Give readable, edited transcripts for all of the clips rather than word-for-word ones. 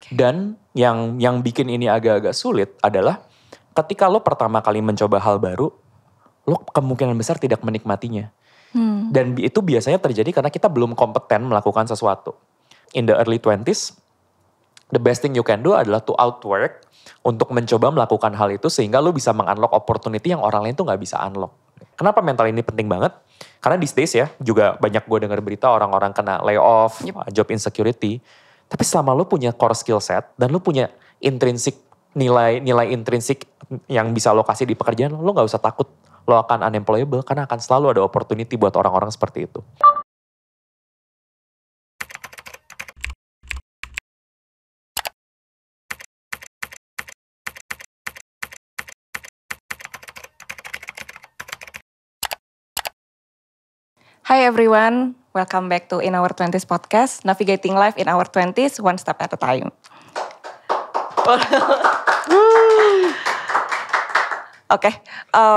Dan yang bikin ini agak-agak sulit adalah ketika lo pertama kali mencoba hal baru, lo kemungkinan besar tidak menikmatinya. Dan itu biasanya terjadi karena kita belum kompeten melakukan sesuatu. In the early 20s, the best thing you can do adalah to outwork untuk mencoba melakukan hal itu sehingga lo bisa meng-unlock opportunity yang orang lain tuh gak bisa unlock. Kenapa mental ini penting banget? Karena these days ya, juga banyak gue dengar berita orang-orang kena layoff, job insecurity. Tapi selama lo punya core skill set dan lo punya intrinsic nilai intrinsik yang bisa lo kasih di pekerjaan lo gak usah takut lo akan unemployable karena akan selalu ada opportunity buat orang-orang seperti itu. Hi everyone, welcome back to In Our 20s podcast, navigating life in our 20s one step at a time. Oke,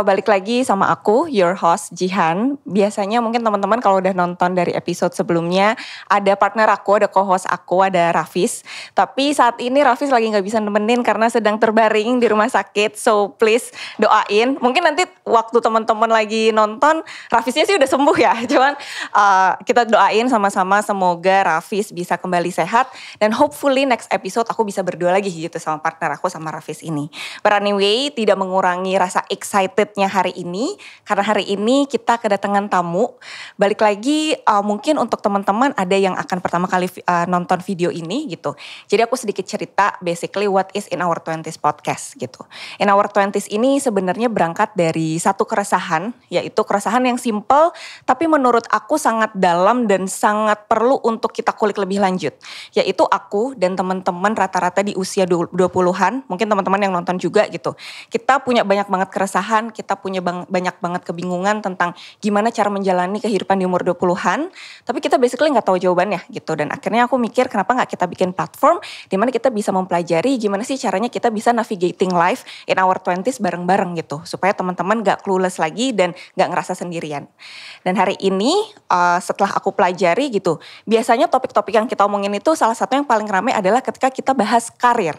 balik lagi sama aku, your host Jihan. Biasanya mungkin teman-teman kalau udah nonton dari episode sebelumnya, ada partner aku, ada co-host aku, ada Rafis. Tapi saat ini Rafis lagi gak bisa nemenin karena sedang terbaring di rumah sakit. So please doain. Mungkin nanti waktu teman-teman lagi nonton, Rafisnya sih udah sembuh ya. Cuman kita doain sama-sama semoga Rafis bisa kembali sehat. Dan hopefully next episode aku bisa berdua lagi gitu sama partner aku, sama Rafis ini. But anyway, tidak mengurangi rasa excitednya hari ini, karena hari ini kita kedatangan tamu. Balik lagi mungkin untuk teman-teman ada yang akan pertama kali nonton video ini gitu. Jadi aku sedikit cerita basically what is In Our 20s podcast gitu. In Our 20s ini sebenarnya berangkat dari satu keresahan, yaitu keresahan yang simple tapi menurut aku sangat dalam dan sangat perlu untuk kita kulik lebih lanjut. Yaitu aku dan teman-teman rata-rata di usia 20-an, mungkin teman-teman yang nonton juga gitu. Kita punya banyak banget keresahan, kita punya banyak banget kebingungan tentang gimana cara menjalani kehidupan di umur 20-an, tapi kita basically gak tahu jawabannya gitu. Dan akhirnya aku mikir kenapa gak kita bikin platform di mana kita bisa mempelajari gimana sih caranya kita bisa navigating life in our 20s bareng-bareng gitu. Supaya teman-teman gak clueless lagi dan gak ngerasa sendirian. Dan hari ini setelah aku pelajari gitu, biasanya topik-topik yang kita omongin itu salah satu yang paling ramai adalah ketika kita bahas karir.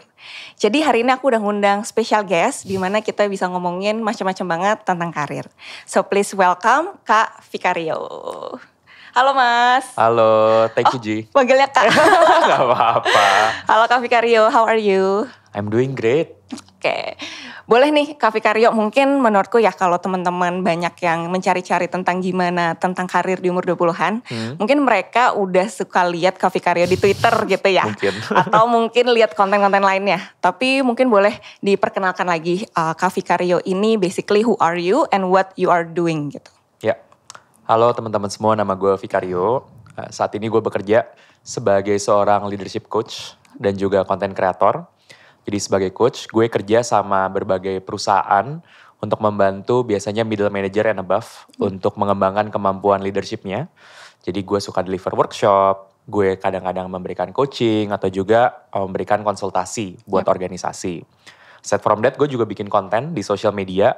Jadi hari ini aku udah ngundang special guest di mana kita bisa ngomongin macam-macam banget tentang karir. So please welcome Kak Vicario. Halo Mas. Halo, thank you Ji. Panggilnya Kak. Gak apa-apa. Halo Kak Vicario, how are you? I'm doing great. Oke, boleh nih Kak Vicario, mungkin menurutku ya kalau teman-teman banyak yang mencari-cari tentang gimana, tentang karir di umur 20-an, mungkin mereka udah suka lihat Kak Vicario di Twitter gitu ya. Mungkin. Atau mungkin lihat konten-konten lainnya. Tapi mungkin boleh diperkenalkan lagi Kak Vicario ini basically who are you and what you are doing gitu. Ya, halo teman-teman semua, nama gue Vicario. Saat ini gue bekerja sebagai seorang leadership coach dan juga content creator. Jadi sebagai coach, gue kerja sama berbagai perusahaan untuk membantu biasanya middle manager and above untuk mengembangkan kemampuan leadershipnya. Jadi gue suka deliver workshop, gue kadang-kadang memberikan coaching atau juga memberikan konsultasi buat organisasi. Aside from that, gue juga bikin konten di social media.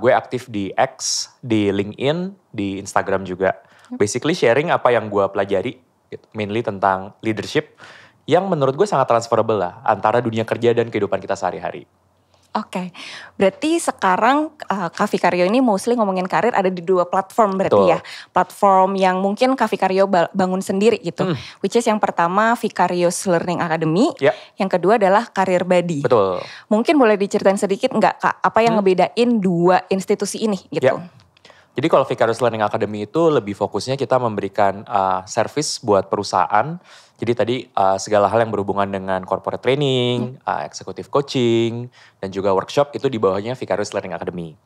Gue aktif di X, di LinkedIn, di Instagram juga. Basically sharing apa yang gue pelajari, mainly tentang leadership, yang menurut gue sangat transferable lah antara dunia kerja dan kehidupan kita sehari-hari. Oke, berarti sekarang Kak Vicario ini mostly ngomongin karir ada di dua platform berarti. Betul. Ya. Platform yang mungkin Kak Vicario bangun sendiri gitu. Which is yang pertama Vicarious Learning Academy, yang kedua adalah Karir Buddy. Betul. Mungkin boleh diceritain sedikit nggak Kak, apa yang ngebedain dua institusi ini gitu? Jadi kalau Vicarious Learning Academy itu lebih fokusnya kita memberikan service buat perusahaan. Jadi tadi segala hal yang berhubungan dengan corporate training, executive coaching, dan juga workshop itu di bawahnya Vicarious Learning Academy.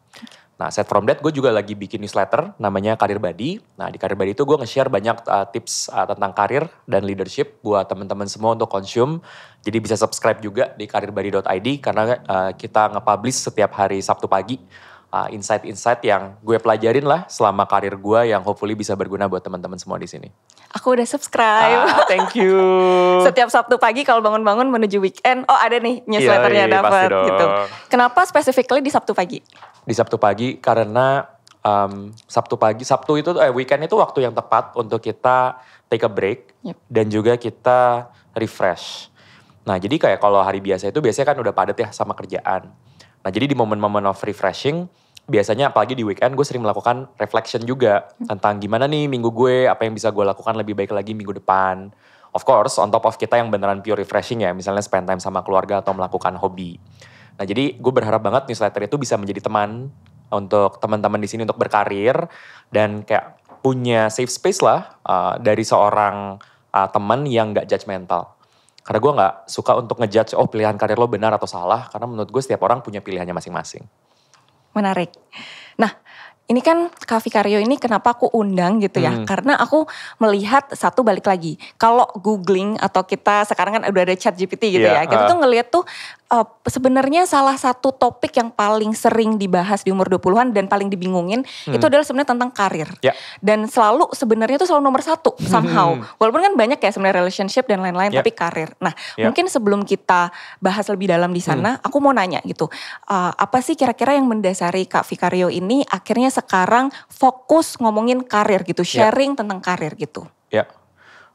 Nah, aside from that, gue juga lagi bikin newsletter namanya Karir Buddy. Nah, di Karir Buddy itu gue nge-share banyak tips tentang karir dan leadership buat teman-teman semua untuk consume. Jadi bisa subscribe juga di karirbuddy.id karena kita nge-publish setiap hari Sabtu pagi. Insight-insight yang gue pelajarin lah selama karir gue yang hopefully bisa berguna buat teman-teman semua di sini. Aku udah subscribe. Thank you. Setiap Sabtu pagi kalau bangun-bangun menuju weekend, oh ada nih newsletternya dapat gitu. Kenapa specifically di Sabtu pagi? Di Sabtu pagi karena Sabtu itu weekend itu waktu yang tepat untuk kita take a break dan juga kita refresh. Nah jadi kayak kalau hari biasa itu biasanya kan udah padat ya sama kerjaan. Nah jadi di momen-momen of refreshing, biasanya apalagi di weekend gue sering melakukan reflection juga tentang gimana nih minggu gue, apa yang bisa gue lakukan lebih baik lagi minggu depan. Of course, on top of kita yang beneran pure refreshing ya, misalnya spend time sama keluarga atau melakukan hobi. Nah jadi gue berharap banget newsletter itu bisa menjadi teman untuk teman-teman di sini untuk berkarir dan kayak punya safe space lah dari seorang teman yang gak judgmental. Karena gue gak suka untuk ngejudge, oh pilihan karir lo benar atau salah. Karena menurut gue setiap orang punya pilihannya masing-masing. Menarik. Nah, ini kan Kak Vicario ini kenapa aku undang gitu ya. Karena aku melihat satu balik lagi. Kalau googling atau kita sekarang kan udah ada chat GPT gitu ya. Kita tuh ngelihat tuh sebenarnya salah satu topik yang paling sering dibahas di umur 20-an dan paling dibingungin itu adalah sebenarnya tentang karir. Dan selalu sebenarnya itu selalu nomor satu somehow. Walaupun kan banyak ya sebenarnya relationship dan lain-lain tapi karir. Nah mungkin sebelum kita bahas lebih dalam di sana aku mau nanya gitu. Apa sih kira-kira yang mendasari Kak Vicario ini akhirnya sekarang fokus ngomongin karir gitu. Sharing tentang karir gitu.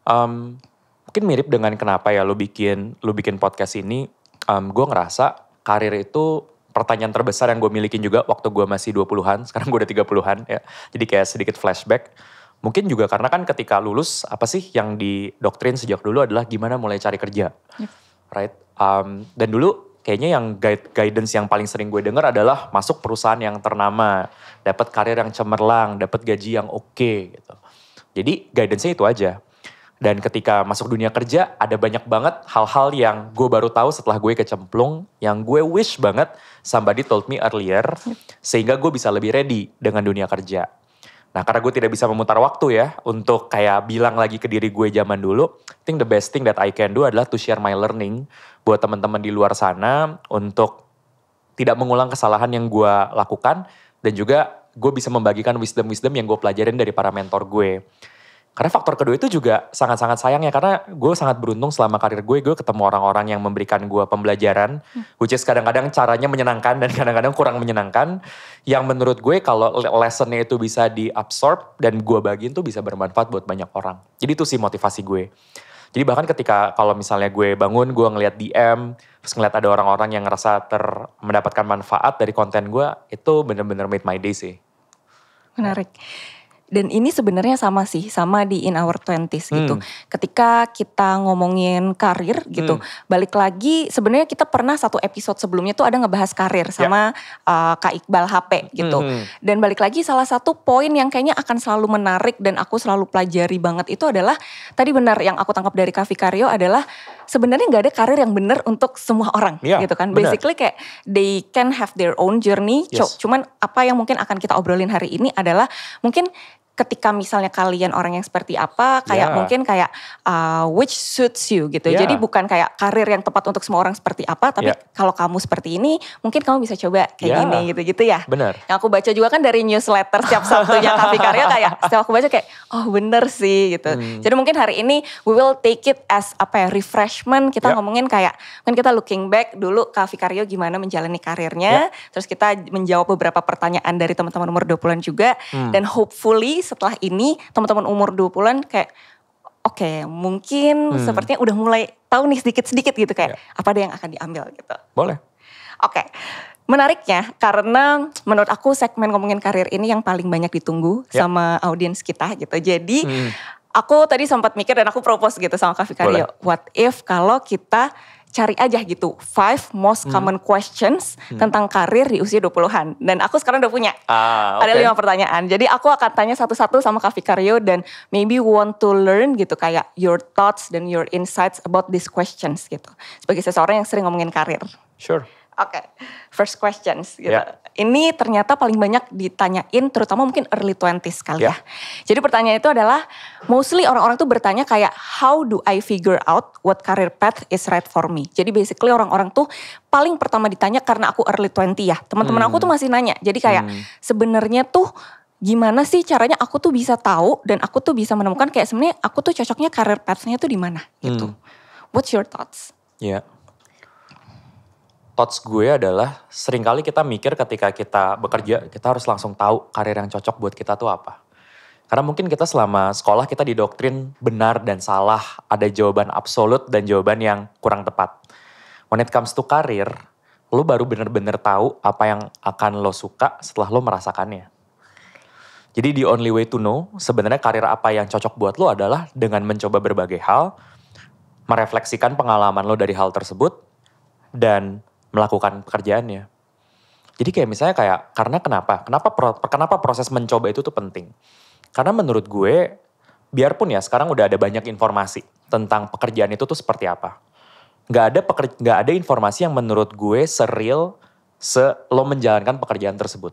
Mungkin mirip dengan kenapa ya lu bikin podcast ini. Gue ngerasa karir itu pertanyaan terbesar yang gue milikin juga waktu gue masih 20-an, sekarang gue udah 30-an ya. Jadi kayak sedikit flashback. Mungkin juga karena kan ketika lulus, apa sih yang didoktrin sejak dulu adalah gimana mulai cari kerja. Right? Dan dulu kayaknya yang guidance yang paling sering gue denger adalah masuk perusahaan yang ternama, dapat karir yang cemerlang, dapat gaji yang oke gitu. Jadi guidance-nya itu aja. Dan ketika masuk dunia kerja ada banyak banget hal-hal yang gue baru tahu setelah gue kecemplung. Yang gue wish banget somebody told me earlier. Sehingga gue bisa lebih ready dengan dunia kerja. Nah karena gue tidak bisa memutar waktu ya. Untuk kayak bilang lagi ke diri gue zaman dulu. I think the best thing that I can do adalah to share my learning. Buat teman-teman di luar sana. Untuk tidak mengulang kesalahan yang gue lakukan. Dan juga gue bisa membagikan wisdom-wisdom yang gue pelajarin dari para mentor gue. Karena faktor kedua itu juga sangat-sangat sayang ya. Karena gue sangat beruntung selama karir gue ketemu orang-orang yang memberikan gue pembelajaran. Which is kadang-kadang caranya menyenangkan dan kadang-kadang kurang menyenangkan. Yang menurut gue kalau lessonnya itu bisa diabsorb dan gue bagiin tuh bisa bermanfaat buat banyak orang. Jadi itu sih motivasi gue. Jadi bahkan ketika kalau misalnya gue bangun, gue ngeliat DM, terus ngeliat ada orang-orang yang ngerasa mendapatkan manfaat dari konten gue, itu bener-bener made my day sih. Menarik. Dan ini sebenarnya sama sih, sama di in our 20s gitu. Ketika kita ngomongin karir gitu, balik lagi sebenarnya kita pernah satu episode sebelumnya tuh ada ngebahas karir sama Kak Iqbal HP gitu. Dan balik lagi salah satu poin yang kayaknya akan selalu menarik dan aku selalu pelajari banget itu adalah, tadi benar yang aku tangkap dari Kak Vicario adalah sebenarnya gak ada karir yang benar untuk semua orang gitu kan. Bener. Basically kayak they can have their own journey. Cuman apa yang mungkin akan kita obrolin hari ini adalah mungkin ketika misalnya kalian orang yang seperti apa, kayak mungkin kayak which suits you gitu. Jadi bukan kayak karir yang tepat untuk semua orang seperti apa, tapi kalau kamu seperti ini, mungkin kamu bisa coba kayak gini gitu-gitu ya. Bener. Yang aku baca juga kan dari newsletter setiap Sabtunya Kak Vicario kayak setiap aku baca kayak, oh bener sih gitu. Jadi mungkin hari ini we will take it as refreshment. Kita ngomongin kayak, kan kita looking back dulu Kak Vicario gimana menjalani karirnya. Terus kita menjawab beberapa pertanyaan dari teman-teman umur 20-an juga. Dan hopefully setelah ini teman-teman umur 20-an kayak oke, mungkin sepertinya udah mulai tahu nih sedikit-sedikit gitu kayak apa ada yang akan diambil gitu. Boleh. Oke. Menariknya karena menurut aku segmen ngomongin karir ini yang paling banyak ditunggu sama audiens kita gitu. Jadi aku tadi sempat mikir dan aku propose gitu sama Kak Vicario. What if kalau kita cari aja gitu 5 most common questions tentang karir di usia 20-an. Dan aku sekarang udah punya. Ada 5 pertanyaan. Jadi aku akan tanya satu-satu sama Kak Vicario dan maybe want to learn gitu kayak your thoughts dan your insights about these questions gitu. Sebagai seseorang yang sering ngomongin karir. Sure. Oke, first questions gitu. Ini ternyata paling banyak ditanyain terutama mungkin early 20s kali ya. Jadi pertanyaan itu adalah mostly orang-orang tuh bertanya kayak how do I figure out what career path is right for me. Jadi basically orang-orang tuh paling pertama ditanya karena aku early 20 ya. Teman-teman aku tuh masih nanya. Jadi kayak sebenarnya tuh gimana sih caranya aku tuh bisa tahu dan aku tuh bisa menemukan kayak sebenarnya aku tuh cocoknya career path-nya tuh di mana gitu. What's your thoughts? Thoughts gue adalah seringkali kita mikir ketika kita bekerja, kita harus langsung tahu karir yang cocok buat kita tuh apa. Karena mungkin kita selama sekolah kita didoktrin benar dan salah, ada jawaban absolut dan jawaban yang kurang tepat. When it comes to karir, lo baru bener-bener tahu apa yang akan lo suka setelah lo merasakannya. Jadi the only way to know sebenarnya karir apa yang cocok buat lo adalah dengan mencoba berbagai hal, merefleksikan pengalaman lo dari hal tersebut, dan melakukan pekerjaannya. Jadi kayak misalnya karena kenapa proses mencoba itu tuh penting? Karena menurut gue, biarpun ya sekarang udah ada banyak informasi tentang pekerjaan itu tuh seperti apa. Nggak ada informasi yang menurut gue se-real lo menjalankan pekerjaan tersebut.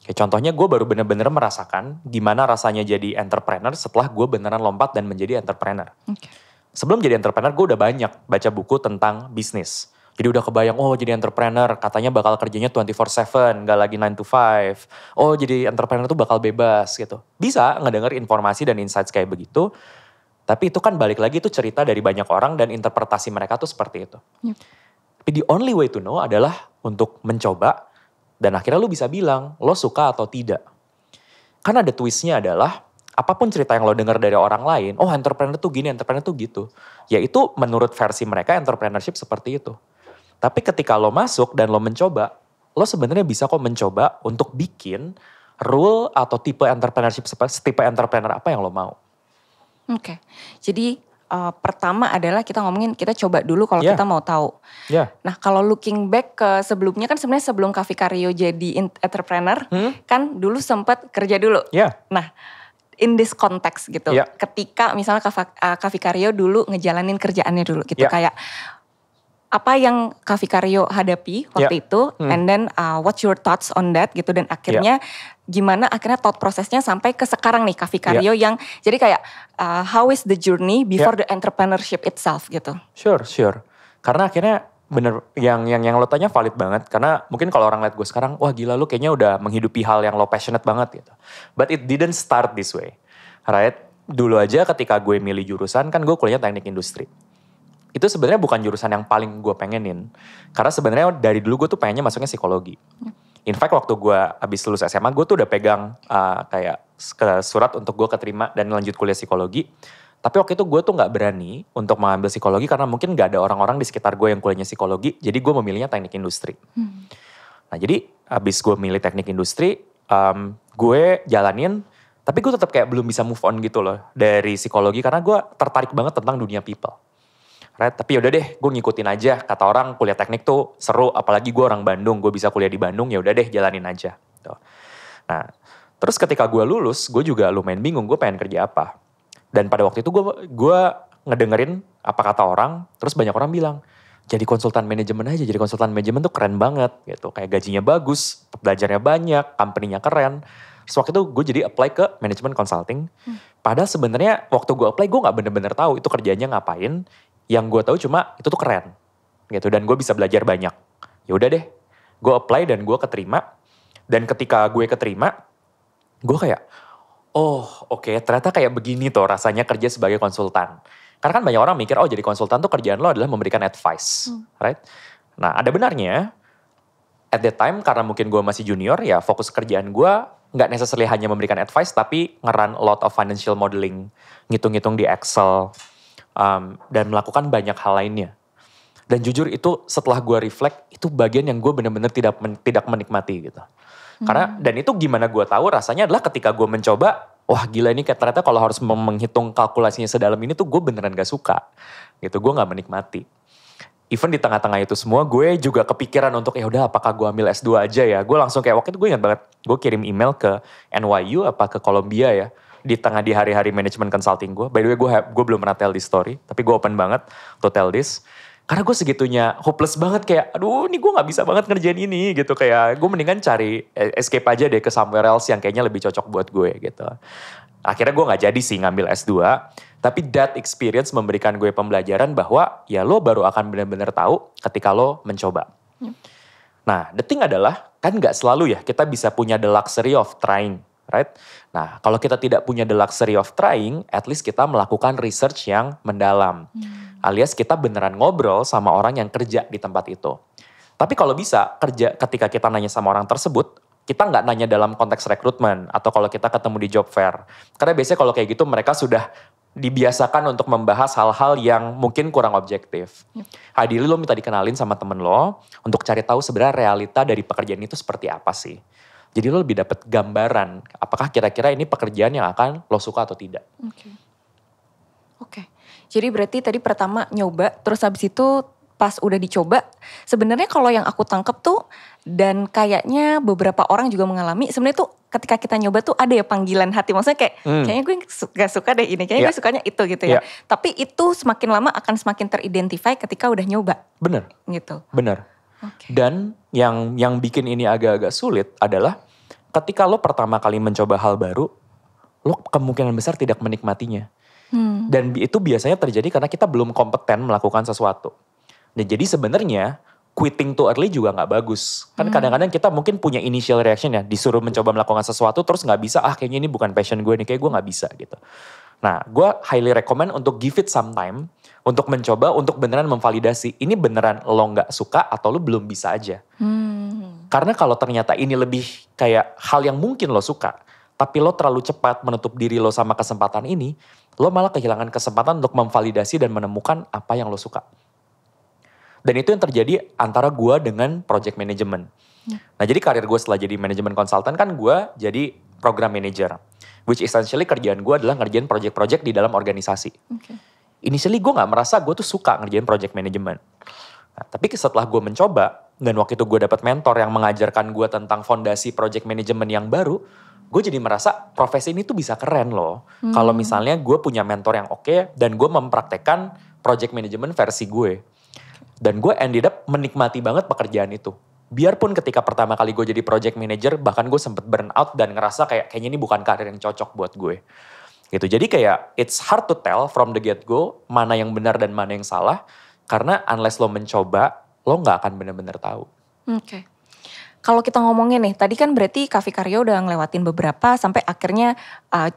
Kayak contohnya gue baru bener-bener merasakan gimana rasanya jadi entrepreneur setelah gue beneran lompat dan menjadi entrepreneur. Sebelum jadi entrepreneur gue udah banyak baca buku tentang bisnis. Jadi udah kebayang, oh jadi entrepreneur katanya bakal kerjanya 24/7, gak lagi 9 to 5. Oh jadi entrepreneur tuh bakal bebas gitu. Bisa ngedenger informasi dan insights kayak begitu. Tapi itu kan balik lagi itu cerita dari banyak orang dan interpretasi mereka tuh seperti itu. Tapi the only way to know adalah untuk mencoba dan akhirnya lu bisa bilang lo suka atau tidak. Kan ada twistnya adalah apapun cerita yang lo dengar dari orang lain, oh entrepreneur tuh gini, entrepreneur tuh gitu. Ya itu menurut versi mereka entrepreneurship seperti itu. Tapi ketika lo masuk dan lo mencoba, lo sebenarnya bisa kok mencoba untuk bikin rule atau tipe entrepreneurship, tipe entrepreneur apa yang lo mau. Oke, jadi pertama adalah kita ngomongin kita coba dulu kalau kita mau tahu. Nah kalau looking back ke sebelumnya kan sebenarnya sebelum Kak Vicario jadi entrepreneur, kan dulu sempat kerja dulu. Nah in this context gitu, ketika misalnya Kak Vicario dulu ngejalanin kerjaannya dulu gitu, kayak apa yang Kak Vicario hadapi waktu itu, and then what's your thoughts on that gitu, dan akhirnya gimana akhirnya thought prosesnya sampai ke sekarang nih Kak Vicario yang jadi kayak how is the journey before the entrepreneurship itself gitu. Sure. Karena akhirnya bener yang lo tanya valid banget, karena mungkin kalau orang lihat gue sekarang, wah gila lu kayaknya udah menghidupi hal yang lo passionate banget gitu. But it didn't start this way, right? Dulu aja ketika gue milih jurusan kan gue kuliah teknik industri. Itu sebenarnya bukan jurusan yang paling gue pengenin. Karena sebenarnya dari dulu gue tuh pengennya masuknya psikologi. In fact waktu gue abis lulus SMA gue tuh udah pegang kayak surat untuk gue keterima dan lanjut kuliah psikologi. Tapi waktu itu gue tuh gak berani untuk mengambil psikologi karena mungkin gak ada orang-orang di sekitar gue yang kuliahnya psikologi. Jadi gue memilihnya teknik industri. Nah jadi abis gue milih teknik industri, gue jalanin. Tapi gue tetap kayak belum bisa move on gitu loh dari psikologi karena gue tertarik banget tentang dunia people. Right? Tapi yaudah deh, gue ngikutin aja. Kata orang kuliah teknik tuh seru, apalagi gue orang Bandung, gue bisa kuliah di Bandung, yaudah deh jalanin aja. Nah, terus ketika gue lulus, gue juga lumayan bingung, gue pengen kerja apa. Dan pada waktu itu gue ngedengerin apa kata orang, terus banyak orang bilang, jadi konsultan manajemen aja, jadi konsultan manajemen tuh keren banget gitu. Kayak gajinya bagus, belajarnya banyak, company-nya keren. Terus waktu itu gue jadi apply ke manajemen consulting. Padahal sebenarnya waktu gue apply, gue gak bener-bener tahu itu kerjanya ngapain. Yang gue tahu cuma itu tuh keren gitu dan gue bisa belajar banyak. Ya udah deh, gue apply dan gue keterima. Dan ketika gue keterima, gue kayak, oh oke, ternyata kayak begini tuh rasanya kerja sebagai konsultan. Karena kan banyak orang mikir, oh jadi konsultan tuh kerjaan lo adalah memberikan advice, right? Nah ada benarnya, at that time karena mungkin gue masih junior, ya fokus kerjaan gue nggak necessarily hanya memberikan advice, tapi nge-run a lot of financial modeling, ngitung-ngitung di Excel, dan melakukan banyak hal lainnya. Dan jujur itu setelah gue reflect, itu bagian yang gue benar-benar tidak menikmati gitu. Karena dan itu gimana gue tahu rasanya adalah ketika gue mencoba, wah gila ini ternyata kalau harus menghitung kalkulasinya sedalam ini tuh gue beneran gak suka. Gitu, gue gak menikmati. Even di tengah-tengah itu semua gue juga kepikiran untuk ya udah apakah gue ambil S2 aja ya. Gue langsung kayak waktu itu gue ingat banget, gue kirim email ke NYU apa ke Columbia ya. Di hari-hari manajemen consulting gue. By the way gue belum pernah tell this story. Tapi gue open banget to tell this. Karena gue segitunya hopeless banget kayak aduh ini gue gak bisa banget ngerjain ini gitu. Kayak gue mendingan cari escape aja deh ke somewhere else yang kayaknya lebih cocok buat gue gitu. Akhirnya gue gak jadi sih ngambil S2. Tapi that experience memberikan gue pembelajaran bahwa ya lo baru akan benar-benar tahu ketika lo mencoba. Nah the thing adalah kan gak selalu ya kita bisa punya the luxury of trying. Right? Nah, kalau kita tidak punya the luxury of trying, at least kita melakukan research yang mendalam. Alias kita beneran ngobrol sama orang yang kerja di tempat itu. Tapi kalau bisa, ketika kita nanya sama orang tersebut, kita nggak nanya dalam konteks rekrutmen atau kalau kita ketemu di job fair. Karena biasanya kalau kayak gitu mereka sudah dibiasakan untuk membahas hal-hal yang mungkin kurang objektif. Ideally lo minta dikenalin sama temen lo untuk cari tahu sebenarnya realita dari pekerjaan itu seperti apa sih. Jadi lo lebih dapat gambaran apakah kira-kira ini pekerjaan yang akan lo suka atau tidak. Oke. Jadi berarti tadi pertama nyoba, terus habis itu pas udah dicoba, sebenarnya kalau yang aku tangkep tuh, dan kayaknya beberapa orang juga mengalami, sebenarnya tuh ketika kita nyoba tuh ada ya panggilan hati. Maksudnya kayak, kayaknya gue gak suka deh ini, kayaknya gue sukanya itu gitu ya. Tapi itu semakin lama akan semakin teridentify ketika udah nyoba. Bener. Gitu. Bener. Dan yang bikin ini agak-agak sulit adalah ketika lo pertama kali mencoba hal baru, lo kemungkinan besar tidak menikmatinya. Dan itu biasanya terjadi karena kita belum kompeten melakukan sesuatu. Dan jadi sebenarnya quitting too early juga gak bagus. Kan kadang-kadang kita mungkin punya initial reaction ya, disuruh mencoba melakukan sesuatu terus gak bisa, kayaknya ini bukan passion gue nih, kayak gue gak bisa gitu. Nah, gue highly recommend untuk give it some time, untuk mencoba, untuk beneran memvalidasi, ini beneran lo gak suka atau lo belum bisa aja. Karena kalau ternyata ini lebih kayak hal yang mungkin lo suka, tapi lo terlalu cepat menutup diri lo sama kesempatan ini, lo malah kehilangan kesempatan untuk memvalidasi dan menemukan apa yang lo suka. Dan itu yang terjadi antara gue dengan project management. Nah jadi karir gue setelah jadi manajemen konsultan kan gue jadi program manager. Which essentially kerjaan gue adalah ngerjain project-project di dalam organisasi. Initially gue gak merasa gue tuh suka ngerjain project management. Nah, tapi setelah gue mencoba, dan waktu itu gue dapat mentor yang mengajarkan gue tentang fondasi project management yang baru, gue jadi merasa profesi ini tuh bisa keren loh. Kalau misalnya gue punya mentor yang oke, dan gue mempraktekkan project management versi gue. Dan gue ended up menikmati banget pekerjaan itu. Biarpun ketika pertama kali gue jadi project manager, bahkan gue sempet burn out dan ngerasa kayaknya ini bukan karir yang cocok buat gue. Gitu. Jadi kayak it's hard to tell from the get go mana yang benar dan mana yang salah. Karena unless lo mencoba, lo gak akan benar-benar tahu. Kalau kita ngomongin nih, tadi kan berarti Kak Vicario udah ngelewatin beberapa sampai akhirnya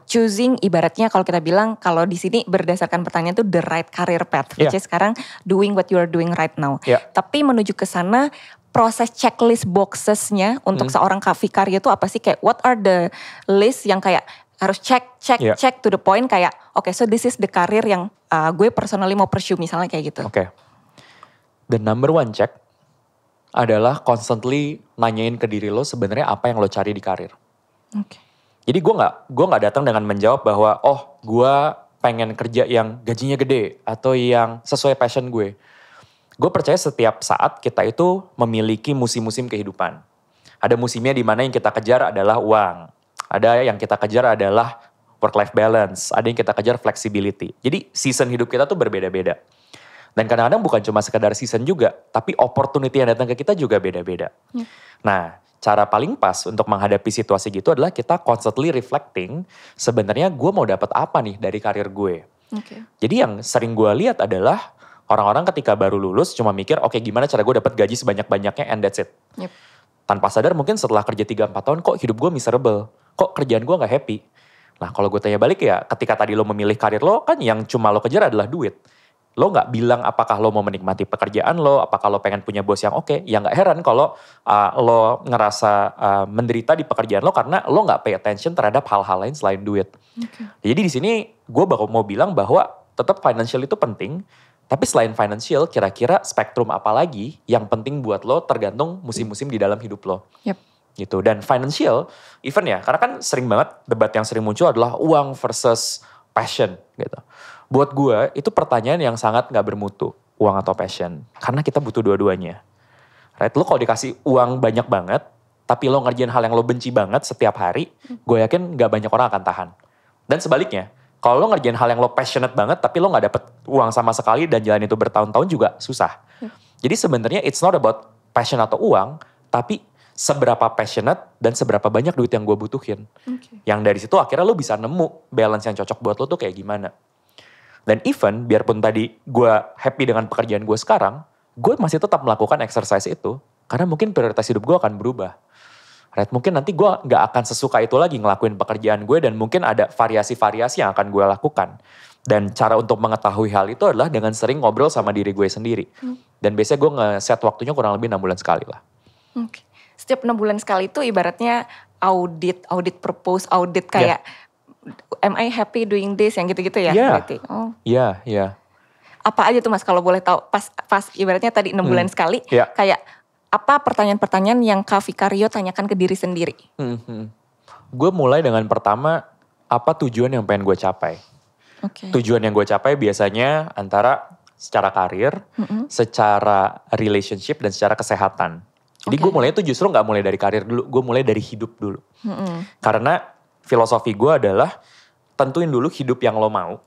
choosing, ibaratnya kalau kita bilang kalau di sini berdasarkan pertanyaan itu the right career path, which is sekarang doing what you are doing right now. Tapi menuju ke sana, proses checklist boxesnya untuk seorang Kak Vicario itu apa sih? Kayak what are the list yang kayak harus check to the point kayak okay, so this is the career yang gue personally mau pursue misalnya kayak gitu. The number one check adalah constantly nanyain ke diri lo sebenarnya apa yang lo cari di karir. Jadi gue nggak datang dengan menjawab bahwa gue pengen kerja yang gajinya gede atau yang sesuai passion gue. Gue percaya setiap saat kita itu memiliki musim-musim kehidupan. Ada musimnya di mana yang kita kejar adalah uang. Ada yang kita kejar adalah work-life balance. Ada yang kita kejar flexibility. Jadi season hidup kita tuh berbeda-beda. Dan kadang-kadang bukan cuma sekedar season juga, tapi opportunity yang datang ke kita juga beda-beda. Nah, cara paling pas untuk menghadapi situasi gitu adalah kita constantly reflecting, sebenarnya gue mau dapat apa nih dari karir gue. Jadi yang sering gue lihat adalah orang-orang ketika baru lulus cuma mikir, oke, gimana cara gue dapat gaji sebanyak-banyaknya and that's it. Tanpa sadar mungkin setelah kerja 3-4 tahun, kok hidup gue miserable, kok kerjaan gue gak happy. Nah kalau gue tanya balik ya, ketika tadi lo memilih karir lo, kan yang cuma lo kejar adalah duit. Lo gak bilang apakah lo mau menikmati pekerjaan lo, apakah lo pengen punya bos yang oke. Ya gak heran kalau lo ngerasa menderita di pekerjaan lo karena lo gak pay attention terhadap hal-hal lain selain duit. Jadi di sini gue mau bilang bahwa tetap financial itu penting, tapi selain financial kira-kira spektrum apa lagi yang penting buat lo tergantung musim-musim di dalam hidup lo. Gitu. Dan financial, even ya, karena kan sering banget debat yang sering muncul adalah uang versus passion gitu. Buat gue itu pertanyaan yang sangat gak bermutu, uang atau passion. Karena kita butuh dua-duanya. Right? Lo kalau dikasih uang banyak banget, tapi lo ngerjain hal yang lo benci banget setiap hari, gue yakin gak banyak orang akan tahan. Dan sebaliknya, kalau lo ngerjain hal yang lo passionate banget, tapi lo gak dapet uang sama sekali dan jalan itu bertahun-tahun juga susah. Jadi sebenarnya it's not about passion atau uang, tapi seberapa passionate dan seberapa banyak duit yang gue butuhin. Yang dari situ akhirnya lo bisa nemu balance yang cocok buat lo tuh kayak gimana. Dan even biarpun tadi gue happy dengan pekerjaan gue sekarang, gue masih tetap melakukan exercise itu. Karena mungkin prioritas hidup gue akan berubah. Right? Mungkin nanti gue gak akan sesuka itu lagi ngelakuin pekerjaan gue dan mungkin ada variasi-variasi yang akan gue lakukan. Dan cara untuk mengetahui hal itu adalah dengan sering ngobrol sama diri gue sendiri. Dan biasanya gue nge-set waktunya kurang lebih 6 bulan sekali lah. setiap 6 bulan sekali itu ibaratnya audit purpose, audit kayak am I happy doing this yang gitu-gitu ya berarti. Oh. Iya. Apa aja tuh Mas kalau boleh tahu pas ibaratnya tadi 6 bulan sekali kayak apa pertanyaan-pertanyaan yang Kak Vicario tanyakan ke diri sendiri? Gue mulai dengan pertama, apa tujuan yang pengen gue capai? Tujuan yang gue capai biasanya antara secara karir, secara relationship, dan secara kesehatan. Jadi gue mulai itu justru gak mulai dari karir dulu, gue mulai dari hidup dulu. Karena filosofi gue adalah tentuin dulu hidup yang lo mau,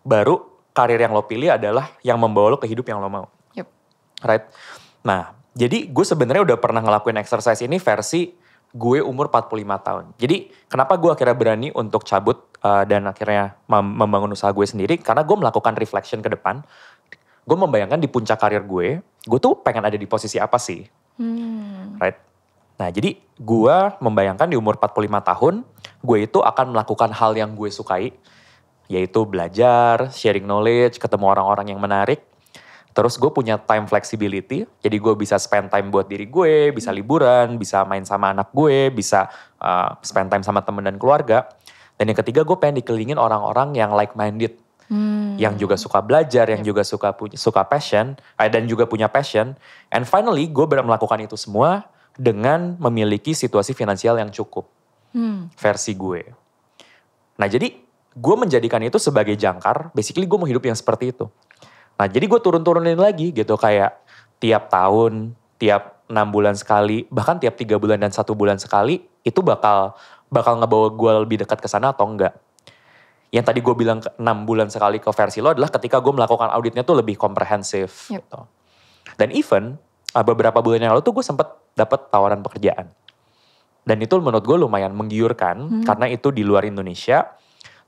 baru karir yang lo pilih adalah yang membawa lo ke hidup yang lo mau. Right? Nah, jadi gue sebenarnya udah pernah ngelakuin exercise ini versi gue umur 45 tahun. Jadi kenapa gue akhirnya berani untuk cabut dan akhirnya membangun usaha gue sendiri, karena gue melakukan reflection ke depan. Gue membayangkan di puncak karir gue tuh pengen ada di posisi apa sih. Right? Nah jadi gue membayangkan di umur 45 tahun, gue itu akan melakukan hal yang gue sukai. Yaitu belajar, sharing knowledge, ketemu orang-orang yang menarik. Terus gue punya time flexibility, jadi gue bisa spend time buat diri gue, bisa liburan, bisa main sama anak gue, bisa spend time sama temen dan keluarga. Dan yang ketiga gue pengen dikelilingin orang-orang yang like-minded. Yang juga suka belajar, yang juga suka passion, dan juga punya passion. And finally gue melakukan itu semua dengan memiliki situasi finansial yang cukup. Versi gue. Nah jadi gue menjadikan itu sebagai jangkar, basically gue mau hidup yang seperti itu. Nah jadi gue turunin lagi gitu, kayak tiap tahun, tiap 6 bulan sekali, bahkan tiap 3 bulan dan 1 bulan sekali, itu bakal ngebawa gue lebih dekat ke sana atau enggak. Yang tadi gue bilang 6 bulan sekali ke versi lo adalah ketika gue melakukan auditnya tuh lebih komprehensif. Gitu. Dan even beberapa bulan yang lalu tuh gue sempet dapet tawaran pekerjaan. Dan itu menurut gue lumayan menggiurkan karena itu di luar Indonesia.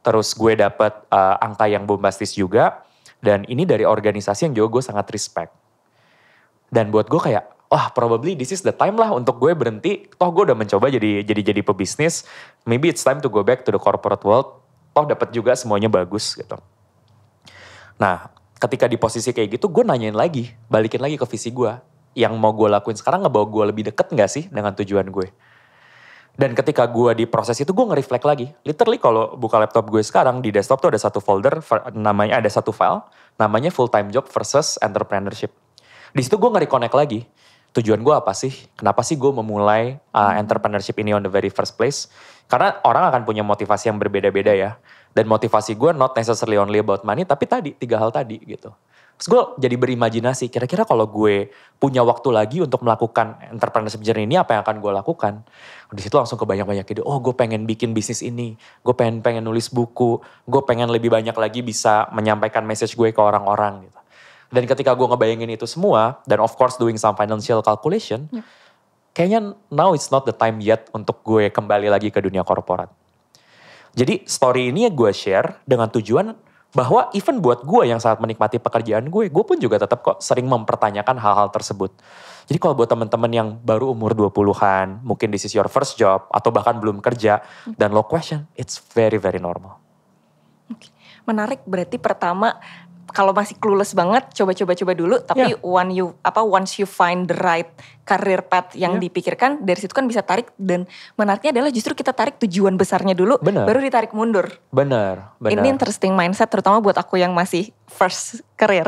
Terus gue dapet angka yang bombastis juga. Dan ini dari organisasi yang juga gue sangat respect. Dan buat gue kayak, wah probably this is the time lah untuk gue berhenti. Toh gue udah mencoba jadi pebisnis. Maybe it's time to go back to the corporate world. Toh dapat juga semuanya bagus gitu. Nah ketika di posisi kayak gitu gue nanyain lagi, balikin lagi ke visi gue. Yang mau gue lakuin sekarang ngebawa gue lebih deket gak sih dengan tujuan gue. Dan ketika gue di proses itu gue nge-reflect lagi. Literally kalau buka laptop gue sekarang di desktop tuh ada satu folder, ada satu file, namanya full time job versus entrepreneurship. Di situ gue nge-reconnect lagi. Tujuan gue apa sih? Kenapa sih gue memulai entrepreneurship ini on the very first place? Karena orang akan punya motivasi yang berbeda-beda ya. Dan motivasi gue not necessarily only about money, tapi tadi, 3 hal tadi gitu. Terus gue jadi berimajinasi, kira-kira kalau gue punya waktu lagi untuk melakukan entrepreneurship journey ini, apa yang akan gue lakukan? Di situ langsung kebanyak-banyak ide, oh gue pengen bikin bisnis ini, gue pengen nulis buku, gue pengen lebih banyak lagi bisa menyampaikan message gue ke orang-orang gitu. Dan ketika gue ngebayangin itu semua, dan of course doing some financial calculation, kayaknya now it's not the time yet untuk gue kembali lagi ke dunia korporat. Jadi story ini gue share dengan tujuan bahwa even buat gue yang sangat menikmati pekerjaan gue pun juga tetap kok sering mempertanyakan hal-hal tersebut. Jadi kalau buat teman-teman yang baru umur 20-an, mungkin this is your first job, atau bahkan belum kerja, dan lo question, it's very, very normal. Menarik, berarti pertama, kalau masih clueless banget, coba dulu. Tapi once you find the right career path yang dipikirkan, dari situ kan bisa tarik. Dan menariknya adalah justru kita tarik tujuan besarnya dulu, baru ditarik mundur. Benar. Ini interesting mindset, terutama buat aku yang masih first career.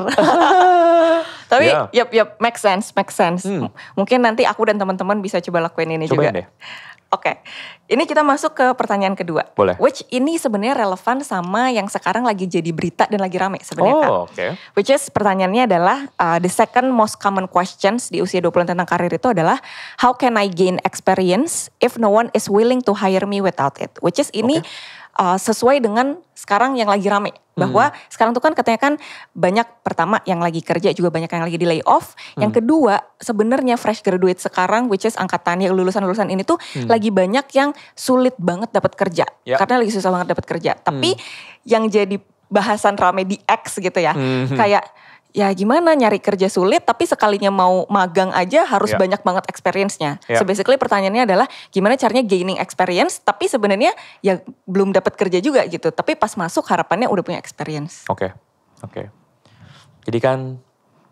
Tapi make sense. Mungkin nanti aku dan teman-teman bisa coba lakuin ini Cobain juga. Deh. Oke, ini kita masuk ke pertanyaan kedua. Boleh. Which ini sebenarnya relevan sama yang sekarang lagi jadi berita dan lagi rame sebenarnya kan. Oke. Which is pertanyaannya adalah the second most common questions di usia 20 tentang karir itu adalah how can I gain experience if no one is willing to hire me without it. Which is ini sesuai dengan sekarang yang lagi rame. Bahwa sekarang tuh kan katanya kan banyak, pertama yang lagi kerja juga banyak yang lagi di lay off. Yang kedua sebenarnya fresh graduate sekarang which is angkatannya lulusan-lulusan ini tuh lagi banyak yang sulit banget dapat kerja. Karena lagi susah banget dapat kerja. Tapi yang jadi bahasan rame di X gitu ya. Kayak ya gimana nyari kerja sulit tapi sekalinya mau magang aja harus banyak banget experience-nya. So basically pertanyaannya adalah gimana caranya gaining experience tapi sebenarnya ya belum dapat kerja juga gitu. Tapi pas masuk harapannya udah punya experience. Oke. Jadi kan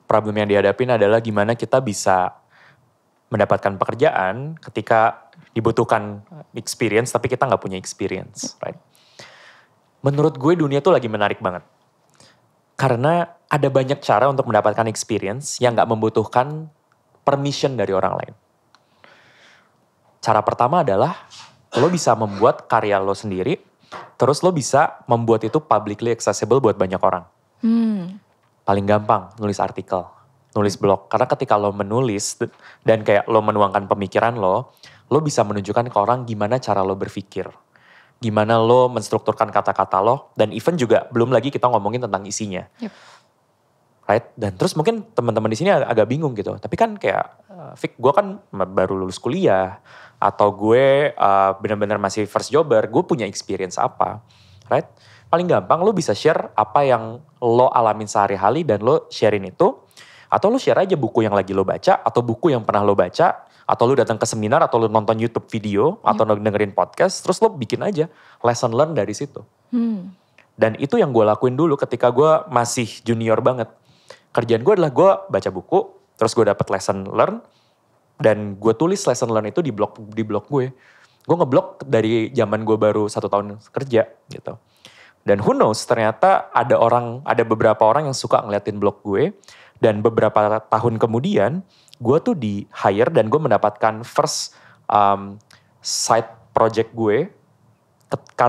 problem yang dihadapin adalah gimana kita bisa mendapatkan pekerjaan ketika dibutuhkan experience tapi kita nggak punya experience, right? Menurut gue dunia tuh lagi menarik banget. Karena ada banyak cara untuk mendapatkan experience yang nggak membutuhkan permission dari orang lain. Cara pertama adalah lo bisa membuat karya lo sendiri, terus lo bisa membuat itu publicly accessible buat banyak orang. Paling gampang nulis artikel, nulis blog. Karena ketika lo menulis dan kayak lo menuangkan pemikiran lo bisa menunjukkan ke orang gimana cara lo berpikir. Gimana lo menstrukturkan kata-kata lo, dan even juga belum lagi kita ngomongin tentang isinya. Yep. Right? Dan terus mungkin teman-teman di sini agak bingung gitu. Tapi kan kayak, Vic, gue kan baru lulus kuliah, atau gue benar-benar masih first jobber, gue punya experience apa, right? Paling gampang lo bisa share apa yang lo alamin sehari-hari dan lo sharein itu, atau lo share aja buku yang lagi lo baca, atau buku yang pernah lo baca, atau lo datang ke seminar, atau lo nonton YouTube video, atau dengerin podcast, terus lo bikin aja lesson learn dari situ. Dan itu yang gue lakuin dulu ketika gue masih junior banget. Kerjaan gue adalah gue baca buku, terus gue dapet lesson learn, dan gue tulis lesson learn itu di blog gue. Gue ngeblog dari zaman gue baru 1 tahun kerja gitu. Dan who knows, ternyata ada beberapa orang yang suka ngeliatin blog gue, dan beberapa tahun kemudian gue tuh di hire dan gue mendapatkan first side project gue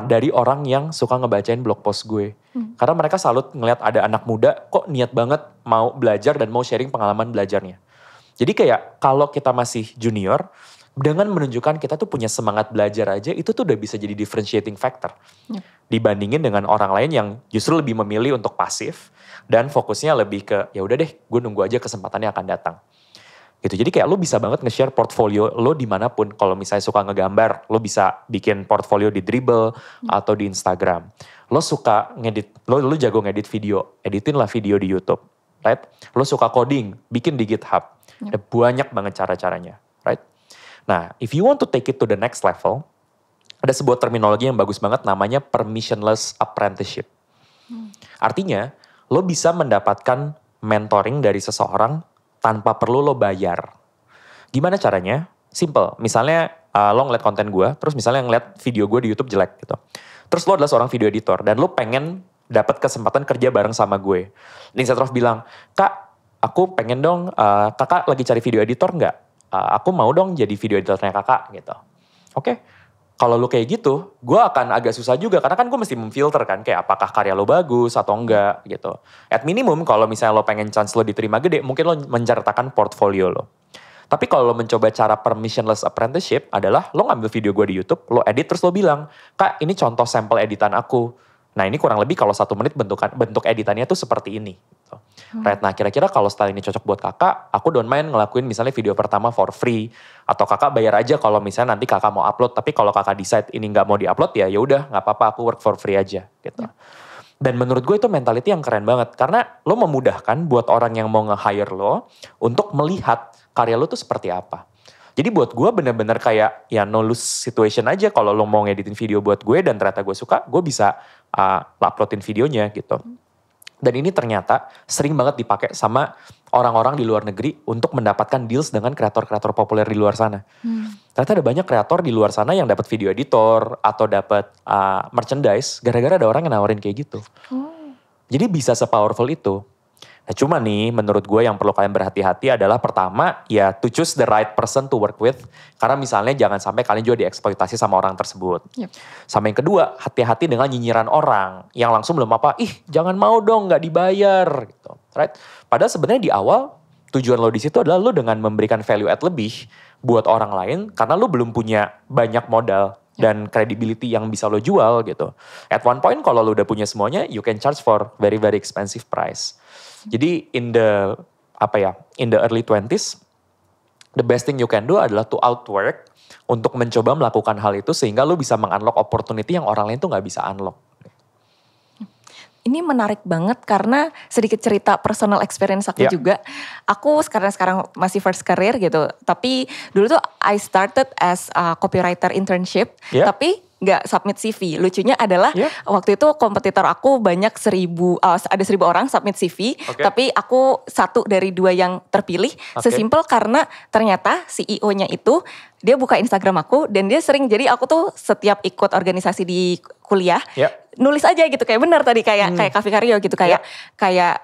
dari orang yang suka ngebacain blog post gue. Karena mereka selalu ngeliat ada anak muda kok niat banget mau belajar dan mau sharing pengalaman belajarnya. Jadi kayak kalau kita masih junior, dengan menunjukkan kita tuh punya semangat belajar aja, itu tuh udah bisa jadi differentiating factor. Dibandingin dengan orang lain yang justru lebih memilih untuk pasif dan fokusnya lebih ke ya udah deh, gue nunggu aja kesempatannya akan datang. Gitu. Jadi kayak lo bisa banget nge-share portfolio lo dimanapun. Kalau misalnya suka ngegambar, lo bisa bikin portfolio di Dribbble atau di Instagram. Lo suka ngedit, lo jago ngedit video, editin lah video di YouTube, right? Lo suka coding, bikin di GitHub. Ada banyak banget cara-caranya, right? Nah, if you want to take it to the next level, ada sebuah terminologi yang bagus banget namanya permissionless apprenticeship. Artinya, lo bisa mendapatkan mentoring dari seseorang tanpa perlu lo bayar. Gimana caranya? Simple. Misalnya lo ngeliat konten gue, terus misalnya ngeliat video gue di YouTube jelek gitu. Terus lo adalah seorang video editor dan lo pengen dapat kesempatan kerja bareng sama gue. Instead of bilang, Kak, aku pengen dong, kakak lagi cari video editor nggak? Aku mau dong jadi video editornya kakak gitu. Oke. Kalau lo kayak gitu, gue akan agak susah juga karena kan gue mesti memfilter kan kayak apakah karya lo bagus atau enggak gitu. At minimum kalau misalnya lo pengen chance lo diterima gede, mungkin lo menceritakan portfolio lo. Tapi kalau lo mencoba cara permissionless apprenticeship adalah lo ngambil video gue di YouTube, lo edit terus lo bilang, Kak ini contoh sampel editan aku. Nah ini kurang lebih kalau 1 menit bentuk editannya tuh seperti ini. Gitu. Right, nah kira-kira kalau style ini cocok buat kakak, aku don't mind ngelakuin misalnya video pertama for free. Atau kakak bayar aja kalau misalnya nanti kakak mau upload, tapi kalau kakak decide ini nggak mau diupload ya udah nggak apa-apa, aku work for free aja gitu. Dan menurut gue itu mentality yang keren banget. Karena lo memudahkan buat orang yang mau nge-hire lo untuk melihat karya lo tuh seperti apa. Jadi buat gue bener-bener kayak ya no lose situation aja kalau lo mau ngeditin video buat gue dan ternyata gue suka, gue bisa uploadin videonya gitu. Dan ini ternyata sering banget dipakai sama orang-orang di luar negeri untuk mendapatkan deals dengan kreator-kreator populer di luar sana. Ternyata ada banyak kreator di luar sana yang dapat video editor atau dapat merchandise gara-gara ada orang yang nawarin kayak gitu. Jadi bisa se-powerful itu. Nah cuma nih menurut gue yang perlu kalian berhati-hati adalah pertama ya to choose the right person to work with. Karena misalnya jangan sampai kalian juga dieksploitasi sama orang tersebut. Sama yang kedua hati-hati dengan nyinyiran orang yang langsung belum apa, ih jangan mau dong gak dibayar gitu. Right? Padahal sebenarnya di awal tujuan lo di situ adalah lo dengan memberikan value add lebih buat orang lain karena lo belum punya banyak modal dan credibility yang bisa lo jual gitu. At one point kalau lo udah punya semuanya, you can charge for very very expensive price. Jadi in the early 20s, the best thing you can do adalah to outwork untuk mencoba melakukan hal itu sehingga lo bisa meng-unlock opportunity yang orang lain tuh gak bisa unlock. Ini menarik banget karena sedikit cerita personal experience aku juga. Aku sekarang masih first career gitu. Tapi dulu tuh I started as a copywriter internship. Tapi nggak submit CV. Lucunya adalah waktu itu kompetitor aku banyak ada 1.000 orang submit CV, tapi aku satu dari 2 yang terpilih. Sesimpel karena ternyata CEO-nya itu dia buka Instagram aku dan dia sering, jadi aku tuh setiap ikut organisasi di kuliah nulis aja gitu, kayak benar tadi kayak Kak Vikario gitu, kayak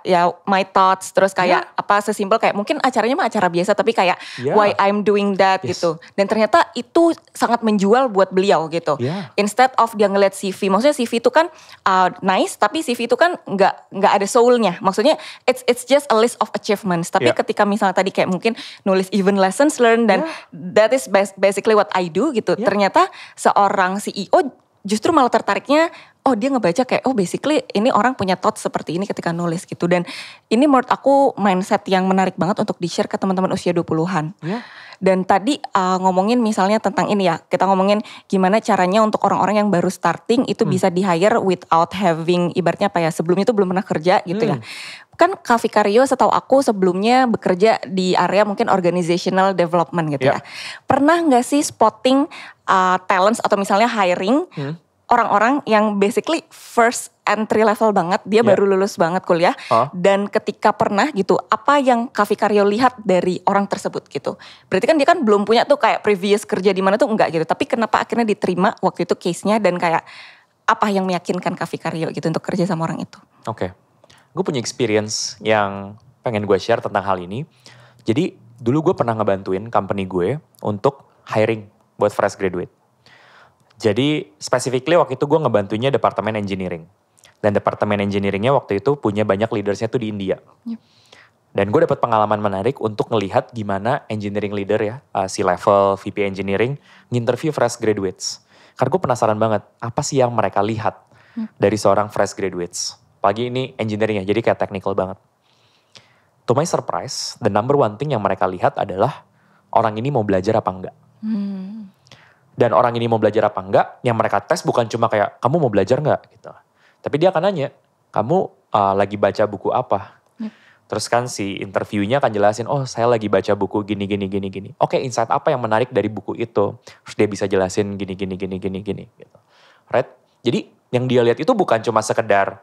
ya my thoughts, terus kayak apa sesimpel kayak mungkin acaranya mah acara biasa tapi kayak why I'm doing that gitu. Dan ternyata itu sangat menjual buat beliau gitu. Instead of dia ngeliat CV, maksudnya CV itu kan nice, tapi CV itu kan nggak ada soulnya. Maksudnya it's just a list of achievements. Tapi ketika misalnya tadi kayak mungkin nulis even lessons learned dan that is basically what I do gitu. Ternyata seorang CEO justru malah tertariknya, dia ngebaca kayak basically ini orang punya thoughts seperti ini ketika nulis gitu. Dan ini menurut aku mindset yang menarik banget untuk di-share ke teman-teman usia 20-an. Dan tadi ngomongin misalnya tentang ini ya, kita ngomongin gimana caranya untuk orang-orang yang baru starting itu bisa di-hire without having, ibaratnya apa ya, sebelumnya itu belum pernah kerja gitu ya. Kan Kak Vikario setahu aku sebelumnya bekerja di area mungkin organizational development gitu ya. Pernah gak sih spotting talents atau misalnya hiring orang-orang yang basically first entry level banget, dia baru lulus banget kuliah, dan ketika pernah gitu, apa yang Kak Vikario lihat dari orang tersebut gitu? Berarti kan dia kan belum punya tuh kayak previous kerja di mana tuh enggak gitu, tapi kenapa akhirnya diterima waktu itu case-nya, dan kayak apa yang meyakinkan Kak Vikario gitu untuk kerja sama orang itu? Gue punya experience yang pengen gue share tentang hal ini. Jadi dulu gue pernah ngebantuin company gue untuk hiring buat fresh graduate. Jadi specifically waktu itu gue ngebantunya departemen engineering. Dan departemen engineeringnya waktu itu punya banyak leadersnya tuh di India. Dan gue dapat pengalaman menarik untuk ngelihat gimana engineering leader ya, C-level, VP engineering, nginterview fresh graduates. Karena gue penasaran banget, apa sih yang mereka lihat dari seorang fresh graduates. Apalagi ini engineering ya, jadi kayak technical banget. To my surprise, the number one thing yang mereka lihat adalah orang ini mau belajar apa enggak. Dan orang ini mau belajar apa enggak, yang mereka tes bukan cuma kayak, kamu mau belajar enggak? Gitu. Tapi dia akan nanya, kamu lagi baca buku apa? Terus kan si interviewnya akan jelasin, saya lagi baca buku gini. Oke, insight apa yang menarik dari buku itu? Terus dia bisa jelasin gini. Gitu. Right? Jadi yang dia lihat itu bukan cuma sekedar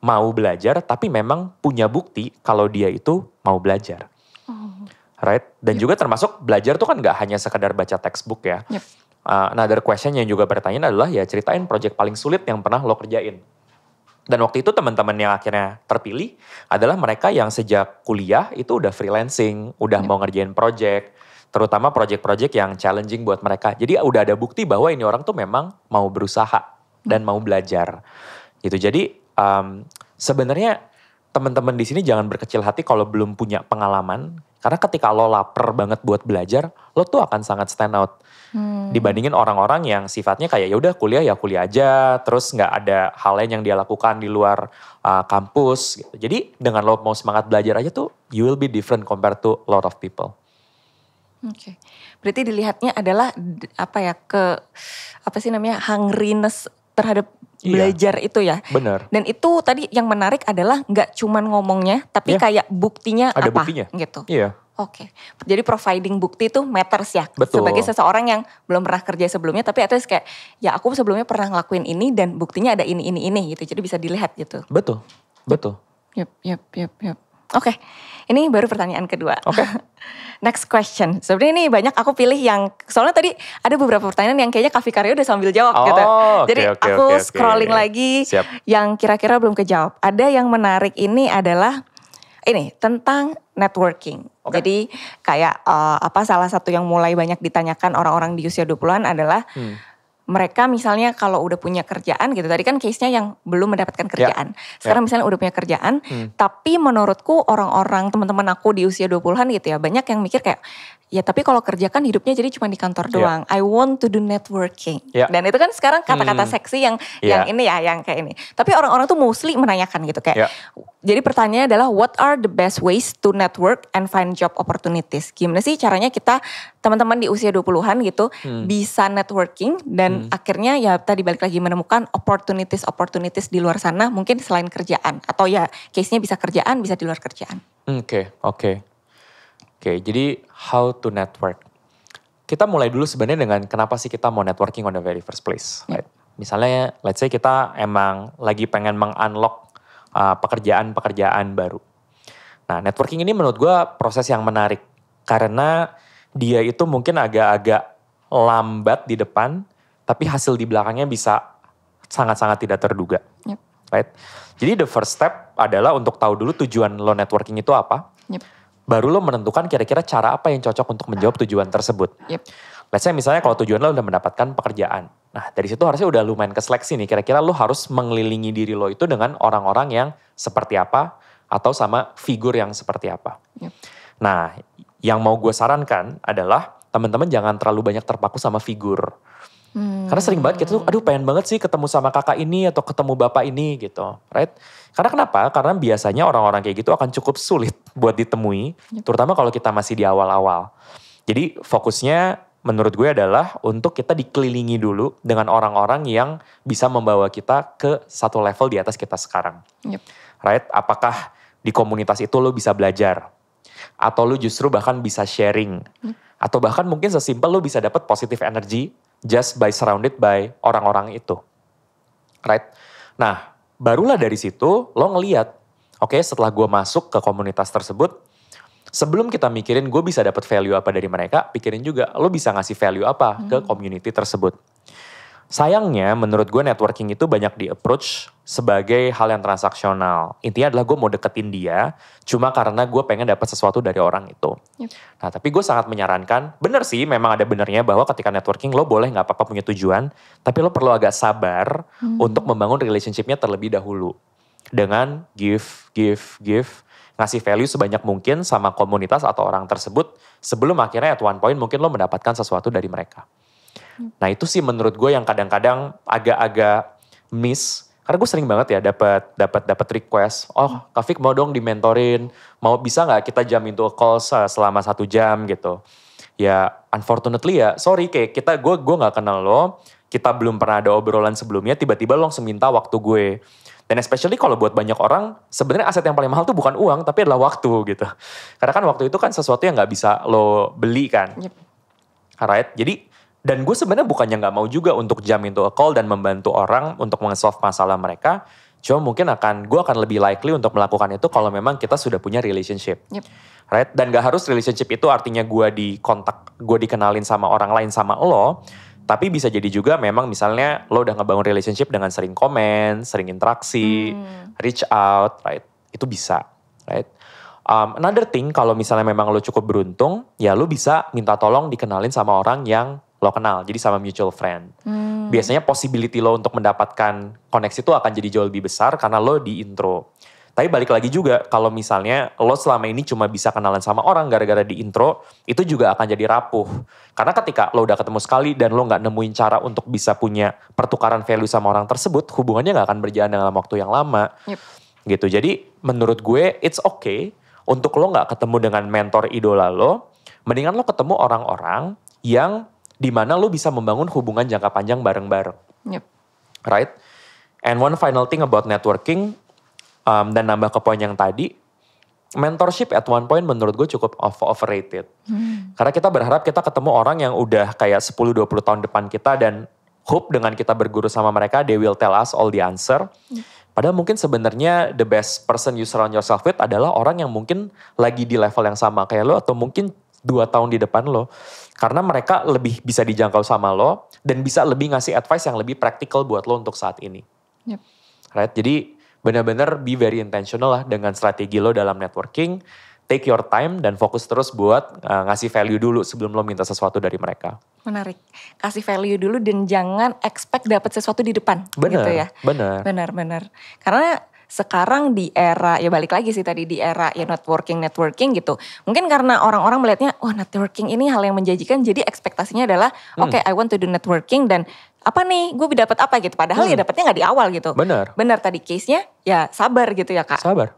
mau belajar, tapi memang punya bukti kalau dia itu mau belajar. Right? Dan juga termasuk belajar tuh kan gak hanya sekedar baca textbook ya. Another question yang juga bertanya adalah ya ceritain project paling sulit yang pernah lo kerjain. Dan waktu itu teman-teman yang akhirnya terpilih adalah mereka yang sejak kuliah itu udah freelancing, udah mau ngerjain project, terutama project-project yang challenging buat mereka. Jadi udah ada bukti bahwa ini orang tuh memang mau berusaha dan mau belajar. Gitu. Jadi sebenarnya teman-teman di sini jangan berkecil hati kalau belum punya pengalaman. Karena ketika lo lapar banget buat belajar, lo tuh akan sangat stand out. Dibandingin orang-orang yang sifatnya kayak ya udah kuliah aja, terus nggak ada hal lain yang dia lakukan di luar kampus. Gitu. Jadi dengan lo mau semangat belajar aja tuh, you will be different compared to a lot of people. Oke, berarti dilihatnya adalah hungriness terhadap belajar itu ya. Benar. Dan itu tadi yang menarik adalah nggak cuman ngomongnya, tapi kayak buktinya ada apa buktinya. Gitu. Iya. Oke, jadi providing bukti itu matters ya. Betul. Sebagai seseorang yang belum pernah kerja sebelumnya, tapi at least kayak ya aku sebelumnya pernah ngelakuin ini dan buktinya ada ini gitu. Jadi bisa dilihat gitu. Betul. Yep. Oke, ini baru pertanyaan kedua. Oke. Next question. Sebenarnya ini banyak aku pilih yang, soalnya tadi ada beberapa pertanyaan yang kayaknya Kak Vikario udah sambil jawab gitu. Jadi aku scrolling lagi. Siap. Yang kira-kira belum kejawab. Ada yang menarik ini adalah ini tentang networking. Jadi kayak salah satu yang mulai banyak ditanyakan orang-orang di usia 20-an adalah mereka misalnya kalau udah punya kerjaan gitu. Tadi kan case-nya yang belum mendapatkan kerjaan. Sekarang misalnya udah punya kerjaan, tapi menurutku orang-orang teman-teman aku di usia 20-an gitu ya, banyak yang mikir kayak ya tapi kalau kerja kan hidupnya jadi cuma di kantor doang. I want to do networking. Dan itu kan sekarang kata-kata seksi yang ini ya, yang kayak ini. Tapi orang-orang tuh mostly menanyakan gitu kayak. Jadi pertanyaannya adalah what are the best ways to network and find job opportunities? Gimana sih caranya kita teman-teman di usia 20-an gitu bisa networking dan akhirnya ya tadi balik lagi menemukan opportunities di luar sana, mungkin selain kerjaan atau ya case-nya bisa kerjaan, bisa di luar kerjaan. Oke, jadi how to network. kita mulai dulu sebenarnya dengan kenapa sih kita mau networking on the very first place. Right? Misalnya, let's say kita emang lagi pengen meng-unlock pekerjaan-pekerjaan baru. Nah, networking ini menurut gue proses yang menarik. Karena dia itu mungkin agak-agak lambat di depan, tapi hasil di belakangnya bisa sangat-sangat tidak terduga. Yep. Right? Jadi the first step adalah untuk tahu dulu tujuan lo networking itu apa. Yep. Baru lo menentukan kira-kira cara apa yang cocok untuk menjawab tujuan tersebut. Yep. Let's say misalnya kalau tujuan lo udah mendapatkan pekerjaan. Nah dari situ harusnya udah lumayan keseleksi nih. Kira-kira lo harus mengelilingi diri lo itu dengan orang-orang yang seperti apa. Atau sama figur yang seperti apa. Yep. Nah yang mau gue sarankan adalah teman-teman jangan terlalu banyak terpaku sama figur. Karena sering banget kita tuh, aduh pengen banget sih ketemu sama kakak ini atau ketemu bapak ini gitu, right? Karena kenapa? Karena biasanya orang-orang kayak gitu akan cukup sulit buat ditemui, terutama kalau kita masih di awal-awal. Jadi fokusnya menurut gue adalah untuk kita dikelilingi dulu dengan orang-orang yang bisa membawa kita ke satu level di atas kita sekarang. Yep. Right? Apakah di komunitas itu lo bisa belajar? Atau lo justru bahkan bisa sharing? Atau bahkan mungkin sesimpel lo bisa dapat positive energy just by surrounded by orang-orang itu. Right? Nah, barulah dari situ lo ngeliat, oke, setelah gue masuk ke komunitas tersebut, sebelum kita mikirin gue bisa dapat value apa dari mereka, pikirin juga lo bisa ngasih value apa ke community tersebut. Sayangnya menurut gue networking itu banyak di approach sebagai hal yang transaksional. Intinya adalah gue mau deketin dia cuma karena gue pengen dapat sesuatu dari orang itu. Yep. Nah tapi gue sangat menyarankan, bener sih memang ada benernya bahwa ketika networking lo boleh gak apa-apa punya tujuan, tapi lo perlu agak sabar untuk membangun relationship-nya terlebih dahulu. Dengan give, ngasih value sebanyak mungkin sama komunitas atau orang tersebut sebelum akhirnya at one point mungkin lo mendapatkan sesuatu dari mereka. Nah itu sih menurut gue yang kadang-kadang agak-agak miss. Karena gue sering banget ya dapat request, oh Kak Fik mau dong dimentorin, mau bisa nggak kita jam into a call selama 1 jam gitu. Ya unfortunately ya, sorry kayak gue nggak kenal lo, kita belum pernah ada obrolan sebelumnya, tiba-tiba lo langsung minta waktu gue. Dan especially kalau buat banyak orang, sebenarnya aset yang paling mahal tuh bukan uang, tapi adalah waktu gitu. Karena kan waktu itu kan sesuatu yang nggak bisa lo beli kan. Yep. Alright, jadi dan gue sebenarnya bukannya nggak mau juga untuk jam into a call dan membantu orang untuk meng-solve masalah mereka. Cuma mungkin gue akan lebih likely untuk melakukan itu kalau memang kita sudah punya relationship. Yep. Right? Dan gak harus relationship itu artinya gue dikenalin sama orang lain sama lo. Tapi bisa jadi juga memang misalnya lo udah ngebangun relationship dengan sering komen, sering interaksi, reach out, right? Itu bisa, right? Another thing kalau misalnya memang lo cukup beruntung, ya lo bisa minta tolong dikenalin sama orang yang lo kenal, jadi sama mutual friend. Biasanya possibility lo untuk mendapatkan koneksi itu akan jadi jauh lebih besar karena lo di intro. Tapi balik lagi juga, kalau misalnya lo selama ini cuma bisa kenalan sama orang gara-gara di intro, itu juga akan jadi rapuh. Karena ketika lo udah ketemu sekali dan lo gak nemuin cara untuk bisa punya pertukaran value sama orang tersebut, hubungannya gak akan berjalan dalam waktu yang lama. Yep. Gitu, jadi menurut gue it's okay untuk lo gak ketemu dengan mentor idola lo, mendingan lo ketemu orang-orang yang dimana lo bisa membangun hubungan jangka panjang bareng-bareng. Yep. Right? And one final thing about networking, dan nambah ke poin yang tadi, mentorship at one point menurut gue cukup overrated. Karena kita berharap kita ketemu orang yang udah kayak 10-20 tahun depan kita dan hope dengan kita berguru sama mereka, they will tell us all the answer. Padahal mungkin sebenarnya the best person you surround yourself with adalah orang yang mungkin lagi di level yang sama kayak lo atau mungkin 2 tahun di depan lo. Karena mereka lebih bisa dijangkau sama lo dan bisa lebih ngasih advice yang lebih praktikal buat lo untuk saat ini. Yep. Right? Jadi benar-benar be very intentional lah dengan strategi lo dalam networking. Take your time dan fokus terus buat ngasih value dulu sebelum lo minta sesuatu dari mereka. Menarik. Kasih value dulu dan jangan expect dapat sesuatu di depan. Benar, gitu ya. Benar. Karena sekarang di era, ya balik lagi sih tadi di era ya networking gitu. Mungkin karena orang-orang melihatnya, oh networking ini hal yang menjanjikan, jadi ekspektasinya adalah, okay, I want to do networking dan apa nih, gue dapat apa gitu. Padahal ya dapatnya gak di awal gitu. Benar. Benar tadi case-nya, ya sabar gitu ya Kak. Sabar.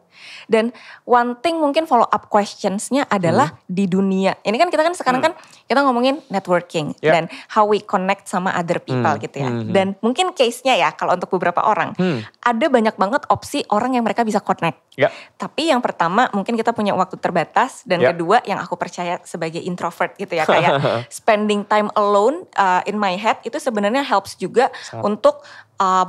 Dan one thing mungkin follow up questionsnya adalah di dunia. Ini kan kita kan sekarang kan kita ngomongin networking dan how we connect sama other people gitu ya. Dan mungkin case-nya ya kalau untuk beberapa orang ada banyak banget opsi orang yang mereka bisa connect. Tapi yang pertama mungkin kita punya waktu terbatas dan kedua yang aku percaya sebagai introvert gitu ya kayak spending time alone in my head itu sebenarnya helps juga untuk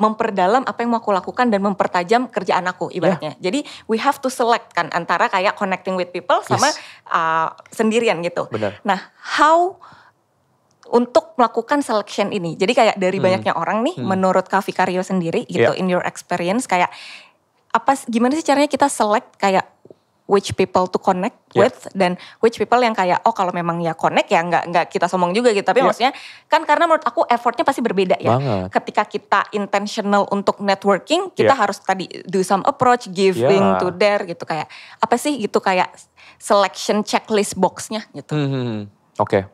memperdalam apa yang mau aku lakukan dan mempertajam kerjaan aku ibaratnya. Jadi we have to select kan antara kayak connecting with people sama sendirian gitu. Benar. Nah, how untuk melakukan selection ini. Jadi kayak dari banyaknya orang nih menurut Kak Vicario sendiri gitu in your experience kayak gimana sih caranya kita select kayak which people to connect with dan which people yang kayak kalau memang ya connect ya nggak kita sombong juga gitu tapi maksudnya kan karena menurut aku effortnya pasti berbeda ya. Ketika kita intentional untuk networking kita harus tadi do some approach giving to there gitu kayak apa sih gitu kayak selection checklist boxnya gitu. Oke.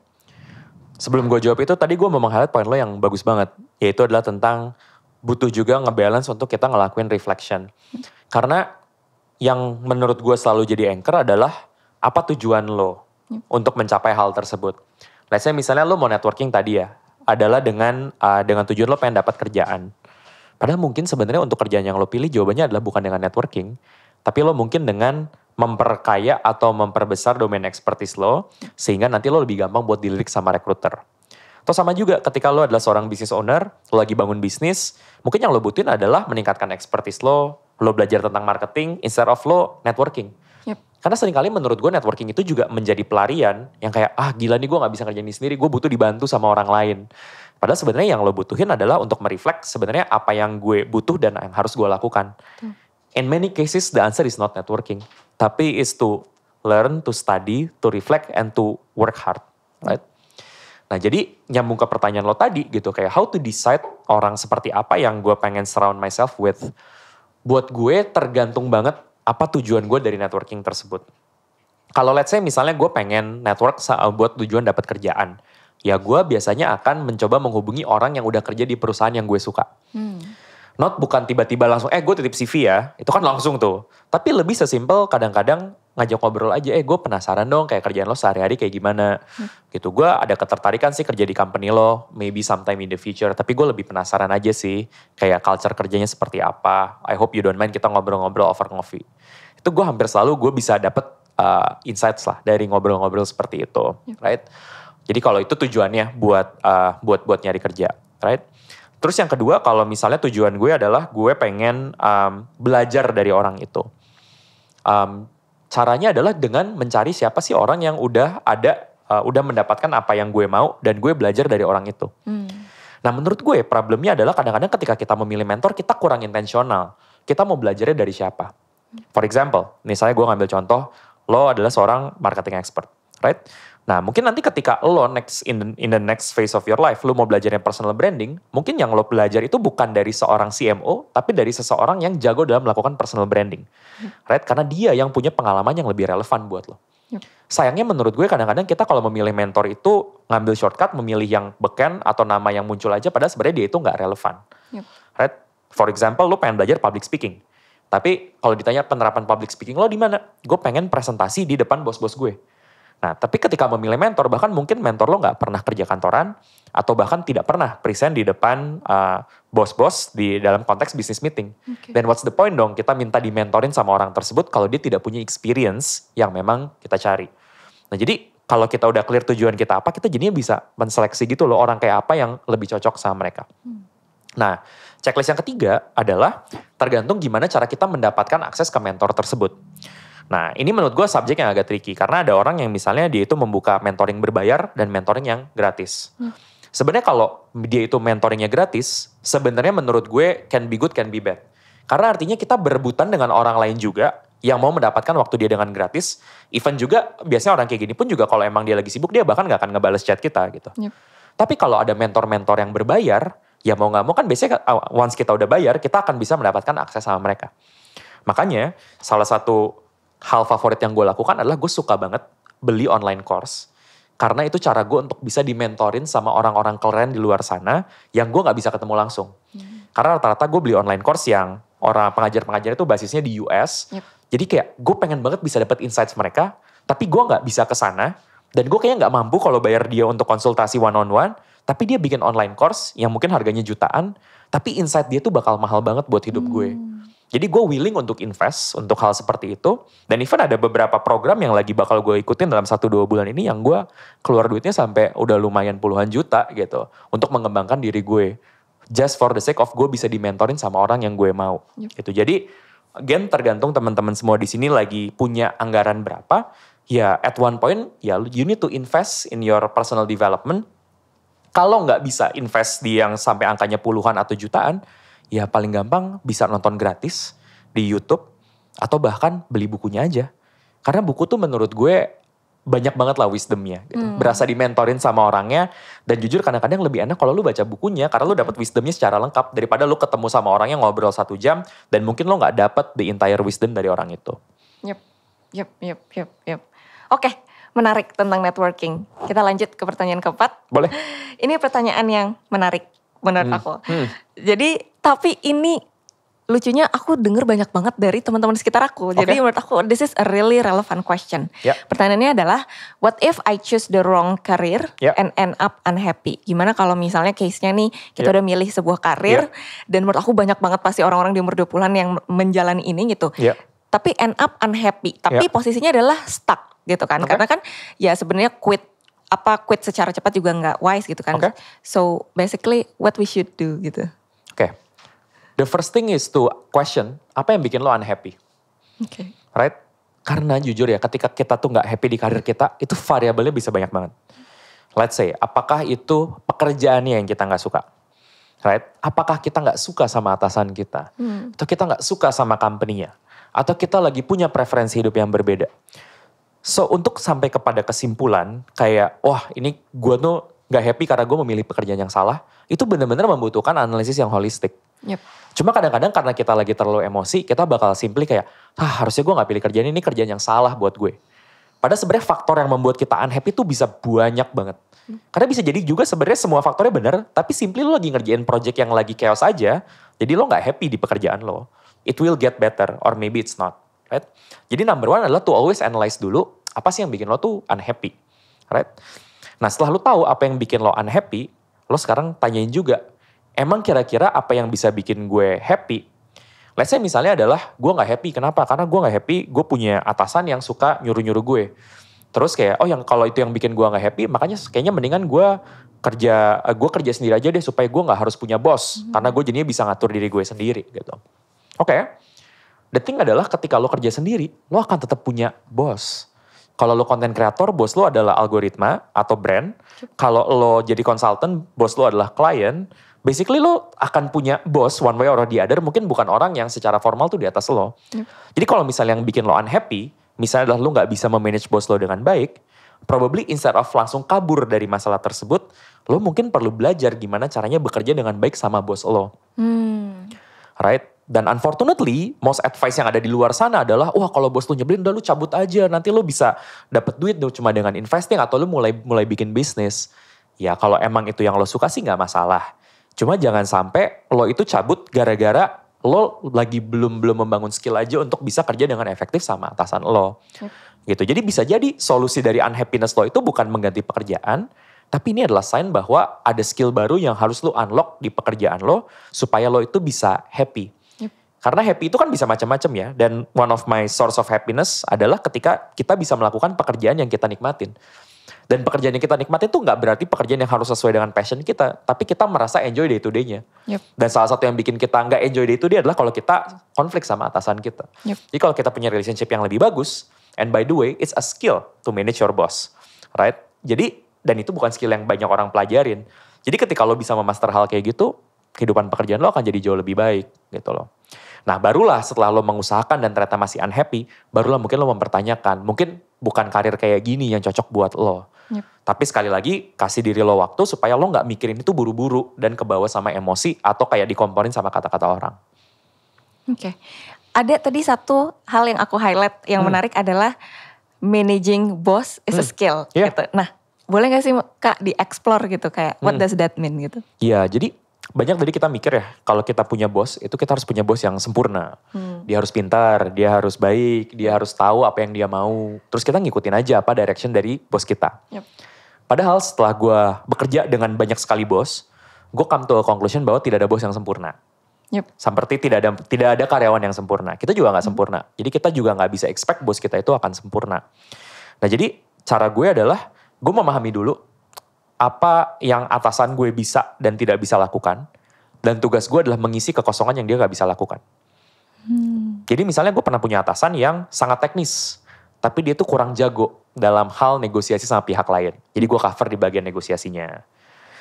Sebelum gue jawab itu tadi gue mau meng-highlight poin lo yang bagus banget yaitu adalah tentang butuh juga nge-balance untuk kita ngelakuin reflection karena yang menurut gue selalu jadi anchor adalah apa tujuan lo untuk mencapai hal tersebut. Let's say misalnya lo mau networking tadi ya, adalah dengan tujuan lo pengen dapat kerjaan. Padahal mungkin sebenarnya untuk kerjaan yang lo pilih jawabannya adalah bukan dengan networking, tapi lo mungkin dengan memperkaya atau memperbesar domain expertise lo, sehingga nanti lo lebih gampang buat dilirik sama recruiter. Atau sama juga ketika lo adalah seorang business owner, lo lagi bangun bisnis, mungkin yang lo butuhin adalah meningkatkan expertise lo belajar tentang marketing instead of lo networking. Karena seringkali menurut gue networking itu juga menjadi pelarian yang kayak gila nih gue gak bisa ngerjain ini sendiri, gue butuh dibantu sama orang lain. Padahal sebenarnya yang lo butuhin adalah untuk mereflect sebenarnya apa yang gue butuh dan yang harus gue lakukan. In many cases the answer is not networking, tapi is to learn, to study, to reflect, and to work hard. Right? Nah jadi nyambung ke pertanyaan lo tadi gitu kayak how to decide orang seperti apa yang gue pengen surround myself with. Buat gue tergantung banget apa tujuan gue dari networking tersebut. Kalau let's say misalnya gue pengen network buat tujuan dapat kerjaan. Ya gue biasanya akan mencoba menghubungi orang yang udah kerja di perusahaan yang gue suka. Not bukan tiba-tiba langsung gue titip CV ya. Itu kan langsung tuh. Tapi lebih sesimpel kadang-kadang ngajak ngobrol aja. Gue penasaran dong kayak kerjaan lo sehari-hari kayak gimana. Gitu gue ada ketertarikan sih kerja di company lo. Maybe sometime in the future. Tapi gue lebih penasaran aja sih. Kayak culture kerjanya seperti apa. I hope you don't mind kita ngobrol-ngobrol over coffee. Itu gue hampir selalu gue bisa dapet insights lah dari ngobrol-ngobrol seperti itu. Right? Jadi kalau itu tujuannya buat nyari kerja. Right? Terus yang kedua kalau misalnya tujuan gue adalah gue pengen belajar dari orang itu. Caranya adalah dengan mencari siapa sih orang yang udah mendapatkan apa yang gue mau dan gue belajar dari orang itu. Nah menurut gue problemnya adalah kadang-kadang ketika kita memilih mentor kita kurang intensional. Kita mau belajarnya dari siapa? For example, misalnya gue ngambil contoh, lo adalah seorang marketing expert, right? Nah mungkin nanti ketika lo in the next phase of your life, lo mau belajarnya personal branding, mungkin yang lo belajar itu bukan dari seorang CMO, tapi dari seseorang yang jago dalam melakukan personal branding. Right? Karena dia yang punya pengalaman yang lebih relevan buat lo. Sayangnya menurut gue kadang-kadang kita kalau memilih mentor itu ngambil shortcut, memilih yang beken atau nama yang muncul aja, padahal sebenarnya dia itu nggak relevan. Right? For example, lo pengen belajar public speaking. Tapi kalau ditanya penerapan public speaking lo di mana? Gue pengen presentasi di depan bos-bos gue. Nah, tapi ketika memilih mentor, bahkan mungkin mentor lo nggak pernah kerja kantoran, atau bahkan tidak pernah present di depan bos-bos di dalam konteks business meeting. Dan what's the point dong, kita minta dimentorin sama orang tersebut kalau dia tidak punya experience yang memang kita cari. Nah, jadi kalau kita udah clear tujuan kita apa, kita jadinya bisa menseleksi gitu loh, orang kayak apa yang lebih cocok sama mereka. Nah, checklist yang ketiga adalah tergantung gimana cara kita mendapatkan akses ke mentor tersebut. Nah ini menurut gue subjek yang agak tricky karena ada orang yang misalnya dia itu membuka mentoring berbayar dan mentoring yang gratis. Sebenarnya kalau dia itu mentoringnya gratis, sebenarnya menurut gue can be good, can be bad. Karena artinya kita berebutan dengan orang lain juga yang mau mendapatkan waktu dia dengan gratis. Even juga biasanya orang kayak gini pun juga kalau emang dia lagi sibuk dia bahkan gak akan ngebales chat kita gitu. Tapi kalau ada mentor-mentor yang berbayar, ya mau gak mau kan biasanya once kita udah bayar kita akan bisa mendapatkan akses sama mereka. Makanya salah satu hal favorit yang gue lakukan adalah gue suka banget beli online course. Karena itu cara gue untuk bisa dimentorin sama orang-orang keren di luar sana yang gue gak bisa ketemu langsung. Karena rata-rata gue beli online course yang orang pengajar-pengajar itu basisnya di US. Yep. Jadi kayak gue pengen banget bisa dapat insights mereka, tapi gue nggak bisa ke sana. Dan gue kayaknya nggak mampu kalau bayar dia untuk konsultasi one on one. Tapi dia bikin online course yang mungkin harganya jutaan, tapi insight dia tuh bakal mahal banget buat hidup gue. Jadi gue willing untuk invest untuk hal seperti itu. Dan even ada beberapa program yang lagi bakal gue ikutin dalam 1-2 bulan ini yang gue keluar duitnya sampai udah lumayan puluhan juta gitu. Untuk mengembangkan diri gue. Just for the sake of gue bisa dimentorin sama orang yang gue mau. Gitu. Jadi again tergantung teman-teman semua di sini lagi punya anggaran berapa. Ya at one point ya you need to invest in your personal development. Kalau nggak bisa invest di yang sampai angkanya puluhan atau jutaan, ya paling gampang bisa nonton gratis di YouTube atau bahkan beli bukunya aja. Karena buku tuh menurut gue banyak banget lah wisdomnya gitu. Berasa dimentorin sama orangnya dan jujur kadang-kadang lebih enak kalau lu baca bukunya karena lu dapat wisdomnya secara lengkap daripada lu ketemu sama orang yang ngobrol 1 jam dan mungkin lu nggak dapat the entire wisdom dari orang itu. Yep. Oke, menarik tentang networking. Kita lanjut ke pertanyaan keempat. Boleh. Ini pertanyaan yang menarik menurut aku. Jadi tapi ini lucunya aku denger banyak banget dari teman-teman sekitar aku. Jadi menurut aku this is a really relevant question. Pertanyaannya adalah what if I choose the wrong career and end up unhappy? Gimana kalau misalnya case-nya nih kita udah milih sebuah karir dan menurut aku banyak banget pasti orang-orang di umur 20-an yang menjalani ini gitu. Tapi end up unhappy. Tapi posisinya adalah stuck gitu kan. Karena kan ya sebenarnya quit secara cepat juga nggak wise gitu kan. So basically what we should do gitu. The first thing is to question, apa yang bikin lo unhappy? Right? Karena jujur ya, ketika kita tuh gak happy di karir kita, itu variabelnya bisa banyak banget. Let's say, apakah itu pekerjaannya yang kita gak suka? Right? Apakah kita gak suka sama atasan kita? Atau kita gak suka sama company-nya? Atau kita lagi punya preferensi hidup yang berbeda? So, untuk sampai kepada kesimpulan, kayak, wah ini gue tuh gak happy karena gue memilih pekerjaan yang salah, itu benar-benar membutuhkan analisis yang holistik. Cuma kadang-kadang karena kita lagi terlalu emosi, kita bakal simply kayak, harusnya gue gak pilih kerjaan ini kerjaan yang salah buat gue. Padahal sebenarnya faktor yang membuat kita unhappy tuh bisa banyak banget. Karena bisa jadi juga sebenarnya semua faktornya benar, tapi simply lo lagi ngerjain project yang lagi chaos aja, jadi lo gak happy di pekerjaan lo. It will get better, or maybe it's not. Right? Jadi number one adalah to always analyze dulu, apa sih yang bikin lo tuh unhappy. Right? Nah setelah lo tahu apa yang bikin lo unhappy, lo sekarang tanyain juga, emang kira-kira apa yang bisa bikin gue happy? Let's say misalnya adalah gue gak happy. Kenapa? Karena gue gak happy, gue punya atasan yang suka nyuruh-nyuruh gue. Terus kayak, yang kalau itu yang bikin gue gak happy, makanya kayaknya mendingan gue kerja sendiri aja deh supaya gue gak harus punya bos. Karena gue jadinya bisa ngatur diri gue sendiri gitu. The thing adalah ketika lo kerja sendiri, lo akan tetap punya bos. Kalau lo content creator, bos lo adalah algoritma atau brand. Kalau lo jadi consultant, bos lo adalah klien. Basically lo akan punya bos one way or the other, mungkin bukan orang yang secara formal tuh di atas lo. Jadi kalau misalnya yang bikin lo unhappy, misalnya adalah lo gak bisa memanage bos lo dengan baik, probably instead of langsung kabur dari masalah tersebut, lo mungkin perlu belajar gimana caranya bekerja dengan baik sama bos lo. Right? Dan unfortunately, most advice yang ada di luar sana adalah, kalau bos lu nyebelin, udah lu cabut aja, nanti lu bisa dapet duit cuma dengan investing atau lu mulai bikin bisnis. Ya kalau emang itu yang lo suka sih gak masalah. Cuma jangan sampai lo itu cabut gara-gara lo lagi belum membangun skill aja untuk bisa kerja dengan efektif sama atasan lo. Gitu. Jadi bisa jadi solusi dari unhappiness lo itu bukan mengganti pekerjaan, tapi ini adalah sign bahwa ada skill baru yang harus lo unlock di pekerjaan lo supaya lo itu bisa happy. Karena happy itu kan bisa macam-macam ya. Dan one of my source of happiness adalah ketika kita bisa melakukan pekerjaan yang kita nikmatin. Dan pekerjaan yang kita nikmatin itu gak berarti pekerjaan yang harus sesuai dengan passion kita. Tapi kita merasa enjoy day to day-nya. Dan salah satu yang bikin kita gak enjoy day to day adalah kalau kita konflik sama atasan kita. Jadi kalau kita punya relationship yang lebih bagus, and by the way, it's a skill to manage your boss. Right? Jadi, dan itu bukan skill yang banyak orang pelajarin. Jadi ketika lo bisa memaster hal kayak gitu, kehidupan pekerjaan lo akan jadi jauh lebih baik gitu loh. Nah barulah setelah lo mengusahakan dan ternyata masih unhappy, barulah mungkin lo mempertanyakan, mungkin bukan karir kayak gini yang cocok buat lo. Tapi sekali lagi kasih diri lo waktu supaya lo gak mikirin itu buru-buru dan kebawa sama emosi atau kayak dikomporin sama kata-kata orang. Ada tadi satu hal yang aku highlight yang menarik adalah managing boss is a skill gitu. Nah boleh gak sih Kak di-explore gitu kayak what does that mean gitu? Iya jadi banyak dari kita mikir ya, kalau kita punya bos, itu kita harus punya bos yang sempurna. Dia harus pintar, dia harus baik, dia harus tahu apa yang dia mau. Terus kita ngikutin aja apa direction dari bos kita. Yep. Padahal setelah gue bekerja dengan banyak sekali bos, gue come to a conclusion bahwa tidak ada bos yang sempurna. Yep. Seperti tidak ada karyawan yang sempurna. Kita juga nggak sempurna. Jadi kita juga nggak bisa expect bos kita itu akan sempurna. Nah jadi cara gue adalah, gue memahami dulu apa yang atasan gue bisa dan tidak bisa lakukan. Dan tugas gue adalah mengisi kekosongan yang dia gak bisa lakukan. Jadi misalnya gue pernah punya atasan yang sangat teknis. Tapi dia tuh kurang jago dalam hal negosiasi sama pihak lain. Jadi gue cover di bagian negosiasinya.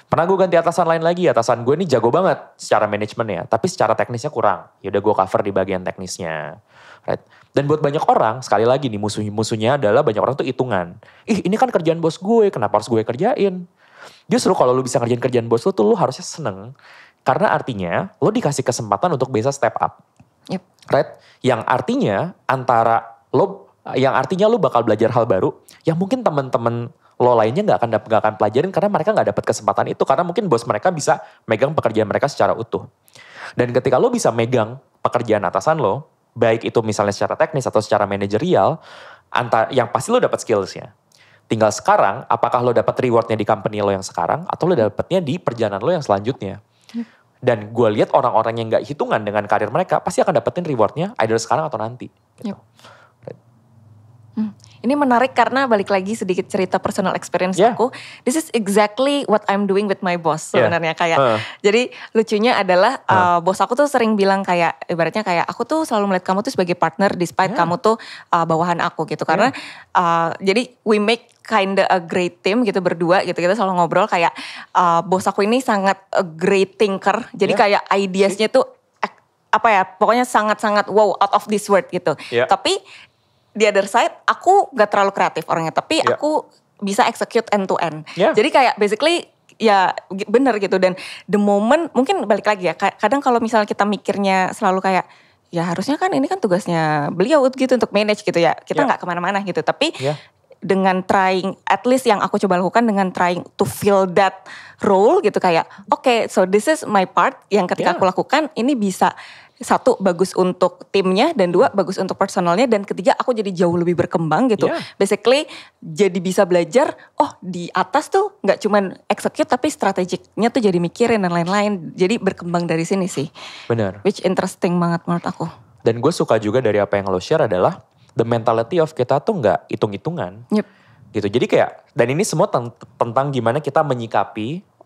Pernah gue ganti atasan lain lagi. Atasan gue ini jago banget secara manajemennya. Tapi secara teknisnya kurang. Yaudah gue cover di bagian teknisnya. Right? Dan buat banyak orang, sekali lagi nih musuhnya adalah banyak orang tuh hitungan. Ini kan kerjaan bos gue, kenapa harus gue kerjain? Justru kalau lu bisa ngerjain kerjaan bos lu tuh lu harusnya seneng. Karena artinya lu dikasih kesempatan untuk bisa step up. Yep. Right? Yang artinya lu bakal belajar hal baru yang mungkin teman-teman lo lainnya gak akan pelajarin karena mereka gak dapat kesempatan itu. Karena mungkin bos mereka bisa megang pekerjaan mereka secara utuh. Dan ketika lo bisa megang pekerjaan atasan lo, baik itu misalnya secara teknis atau secara manajerial, yang pasti lo dapat skillsnya. Tinggal sekarang, apakah lo dapat rewardnya di company lo yang sekarang, atau lo dapatnya di perjalanan lo yang selanjutnya. Dan gue lihat orang-orang yang gak hitungan dengan karir mereka, pasti akan dapetin rewardnya either sekarang atau nanti. Gitu. Yep. Ini menarik karena balik lagi sedikit cerita personal experience aku. This is exactly what I'm doing with my boss sebenarnya kayak. Jadi lucunya adalah bos aku tuh sering bilang kayak ibaratnya kayak aku tuh selalu melihat kamu tuh sebagai partner despite kamu tuh bawahan aku gitu. Karena jadi we make kinda a great team gitu berdua gitu. Kita selalu ngobrol kayak bos aku ini sangat a great thinker. Jadi kayak ideasnya tuh apa ya pokoknya sangat-sangat wow out of this world gitu. Tapi the other side, aku gak terlalu kreatif orangnya, tapi aku bisa execute end to end. Jadi kayak basically ya bener gitu. Dan the moment, mungkin balik lagi ya, kadang kalau misalnya kita mikirnya selalu kayak, ya harusnya kan ini kan tugasnya beliau gitu untuk manage gitu ya. Kita gak kemana-mana gitu, tapi dengan trying, at least yang aku coba lakukan dengan trying to fill that role gitu kayak, okay, so this is my part yang ketika aku lakukan, ini bisa satu bagus untuk timnya dan dua bagus untuk personalnya dan ketiga aku jadi jauh lebih berkembang gitu. Basically jadi bisa belajar di atas tuh nggak cuman execute tapi strategiknya tuh jadi mikirin dan lain-lain. Jadi berkembang dari sini sih. Benar. Which interesting banget menurut aku. Dan gue suka juga dari apa yang lo share adalah the mentality of kita tuh nggak hitung-hitungan. Gitu. Jadi kayak dan ini semua tentang gimana kita menyikapi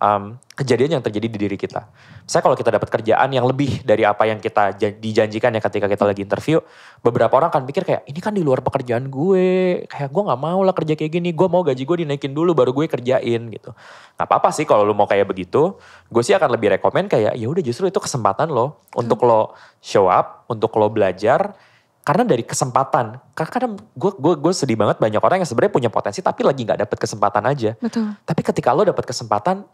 kejadian yang terjadi di diri kita. Misalnya kalau kita dapat kerjaan yang lebih dari apa yang kita dijanjikan ya ketika kita lagi interview, beberapa orang akan pikir kayak ini kan di luar pekerjaan gue, kayak gue nggak mau lah kerja kayak gini, gue mau gaji gue dinaikin dulu baru gue kerjain gitu. Nggak apa-apa sih kalau lo mau kayak begitu, gue sih akan lebih rekomen kayak ya udah justru itu kesempatan lo untuk lo show up, untuk lo belajar. Karena dari kesempatan, karena gue sedih banget banyak orang yang sebenarnya punya potensi tapi lagi nggak dapet kesempatan aja. Betul. Tapi ketika lo dapet kesempatan,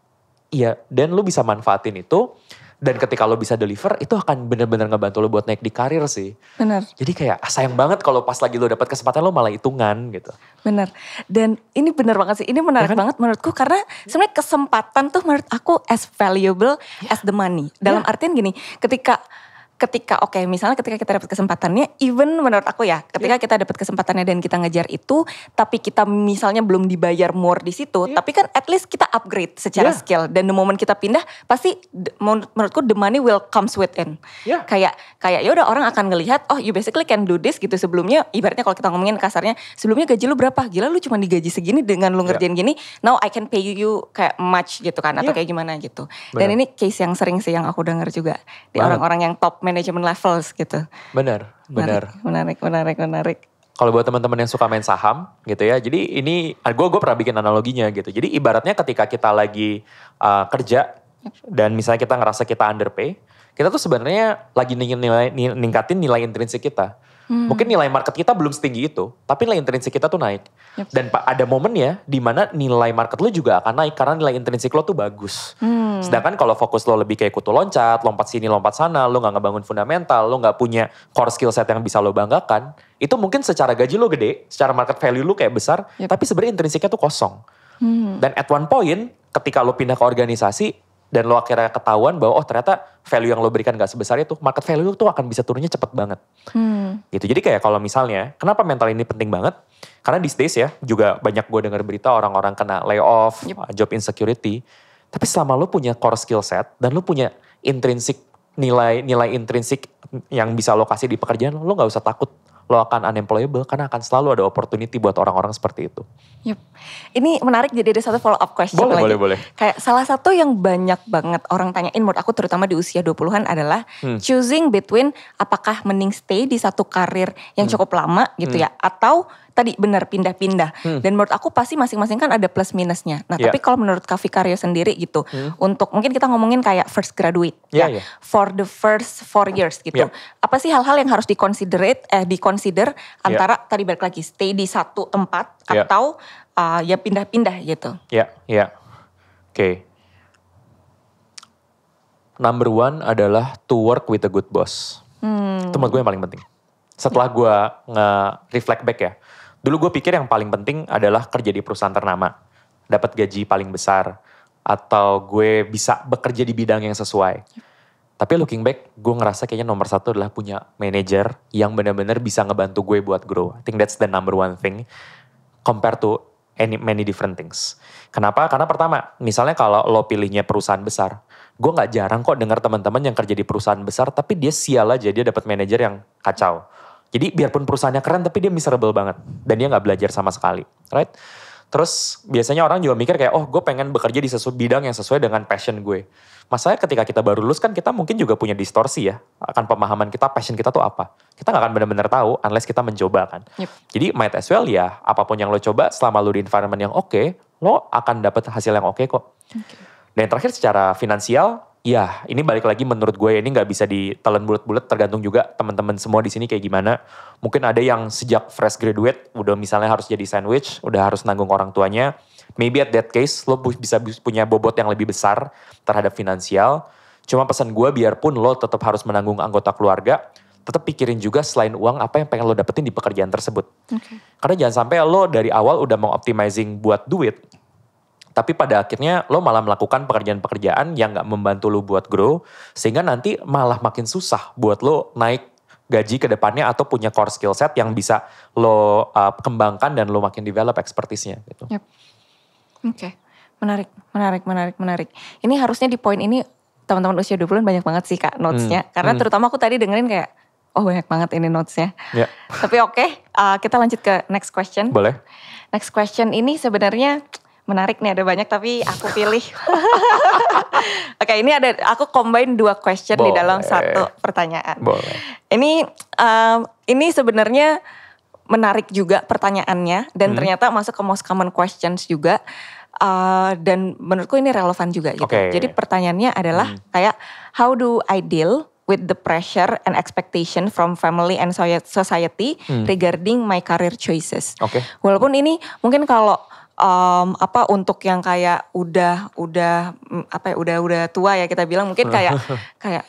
iya, dan lo bisa manfaatin itu, dan ketika lo bisa deliver, itu akan benar-benar ngebantu lo buat naik di karir sih. Benar. Jadi kayak sayang banget kalau pas lagi lo dapet kesempatan lo malah hitungan gitu. Benar. Dan ini benar banget sih, ini menarik banget menurutku karena sebenarnya kesempatan tuh menurut aku as valuable as the money. Dalam artian gini, ketika misalnya ketika kita dapat kesempatannya, even menurut aku ya, ketika kita dapat kesempatannya dan kita ngejar itu, tapi kita misalnya belum dibayar more di situ, tapi kan at least kita upgrade secara skill. Dan the moment kita pindah, pasti menurutku the money will comes within. Kayak ya udah orang akan ngelihat, you basically can do this gitu. Sebelumnya, ibaratnya kalau kita ngomongin kasarnya, sebelumnya gaji lu berapa? Gila lu cuma digaji segini dengan lu ngerjain gini, now I can pay you kayak much gitu kan, atau kayak gimana gitu. Dan ini case yang sering sih yang aku dengar juga di orang-orang yang top management levels gitu. Benar. Menarik. Kalau buat teman-teman yang suka main saham gitu ya, jadi ini gue pernah bikin analoginya gitu. Jadi ibaratnya ketika kita lagi kerja dan misalnya kita ngerasa kita underpay, kita tuh sebenarnya lagi ningkatin nilai intrinsik kita. Mungkin nilai market kita belum setinggi itu, tapi nilai intrinsik kita tuh naik. Dan ada momennya di mana nilai market lo juga akan naik karena nilai intrinsik lo tuh bagus. Sedangkan kalau fokus lo lebih kayak kutu loncat, lompat sini lompat sana, lo gak ngebangun fundamental, lo gak punya core skill set yang bisa lo banggakan, itu mungkin secara gaji lo gede, secara market value lo kayak besar, tapi sebenarnya intrinsiknya tuh kosong. Dan at one point ketika lo pindah ke organisasi, dan lo akhirnya ketahuan bahwa ternyata value yang lo berikan gak sebesar itu, market value tuh akan bisa turunnya cepet banget. Gitu. Jadi kayak kalau misalnya, kenapa mental ini penting banget? Karena these days ya, juga banyak gue dengar berita orang-orang kena layoff, job insecurity. Tapi selama lo punya core skill set dan lo punya intrinsic nilai intrinsik yang bisa lo kasih di pekerjaan lo gak usah takut lo akan unemployable karena akan selalu ada opportunity buat orang-orang seperti itu. Yup. Ini menarik, jadi ada satu follow up question lagi. Boleh. Kayak salah satu yang banyak banget orang tanyain menurut aku terutama di usia 20-an adalah choosing between apakah mending stay di satu karir yang cukup lama gitu ya, atau tadi benar pindah-pindah. Dan menurut aku pasti masing-masing kan ada plus minusnya. Nah tapi kalau menurut Kak Vicario sendiri gitu, untuk mungkin kita ngomongin kayak first graduate for the first 4 years gitu. Apa sih hal-hal yang harus diconsider antara tadi balik lagi stay di satu tempat atau ya pindah-pindah gitu. Oke. Number 1 adalah to work with a good boss. Itu menurut gue yang paling penting. Setelah gue nge-reflect back ya, dulu gue pikir yang paling penting adalah kerja di perusahaan ternama, dapat gaji paling besar, atau gue bisa bekerja di bidang yang sesuai. Tapi looking back, gue ngerasa kayaknya nomor 1 adalah punya manager yang benar-benar bisa ngebantu gue buat grow. I think that's the number 1 thing compared to many different things. Kenapa? Karena pertama, misalnya kalau lo pilihnya perusahaan besar, gue gak jarang kok dengar teman-teman yang kerja di perusahaan besar, tapi dia sial aja, dia dapat manajer yang kacau. Jadi biarpun perusahaannya keren, tapi dia miserable banget. Dan dia gak belajar sama sekali, right? Terus biasanya orang juga mikir kayak, gue pengen bekerja di bidang yang sesuai dengan passion gue. Masalahnya ketika kita baru lulus kan kita mungkin juga punya distorsi ya, akan pemahaman kita, passion kita tuh apa. Kita gak akan benar-benar tahu unless kita mencoba kan. Jadi might as well ya, apapun yang lo coba selama lo di environment yang oke, lo akan dapat hasil yang oke kok. Dan yang terakhir secara finansial, ya ini balik lagi menurut gue ini gak bisa ditelan bulat-bulat, tergantung juga teman-teman semua di sini kayak gimana. Mungkin ada yang sejak fresh graduate udah misalnya harus jadi sandwich, udah harus nanggung orang tuanya. Maybe at that case lo bisa punya bobot yang lebih besar terhadap finansial. Cuma pesan gue biarpun lo tetap harus menanggung anggota keluarga, tetap pikirin juga selain uang apa yang pengen lo dapetin di pekerjaan tersebut. Karena jangan sampai lo dari awal udah mau optimizing buat duit, tapi pada akhirnya lo malah melakukan pekerjaan-pekerjaan yang gak membantu lo buat grow, sehingga nanti malah makin susah buat lo naik gaji ke depannya atau punya core skill set yang bisa lo kembangkan dan lo makin develop expertise-nya gitu. Oke. Menarik. Ini harusnya di poin ini teman-teman usia 20-an banyak banget sih Kak notes-nya. Karena terutama aku tadi dengerin kayak, banyak banget ini notes-nya. Tapi kita lanjut ke next question. Boleh. Next question ini sebenarnya menarik nih, ada banyak tapi aku pilih. Oke, ini aku combine 2 question di dalam satu pertanyaan. Ini sebenarnya menarik juga pertanyaannya dan ternyata masuk ke most common questions juga. Dan menurutku ini relevan juga gitu. Jadi pertanyaannya adalah kayak how do I deal with the pressure and expectation from family and society regarding my career choices. Walaupun ini mungkin kalau untuk yang kayak udah tua ya kita bilang mungkin kayak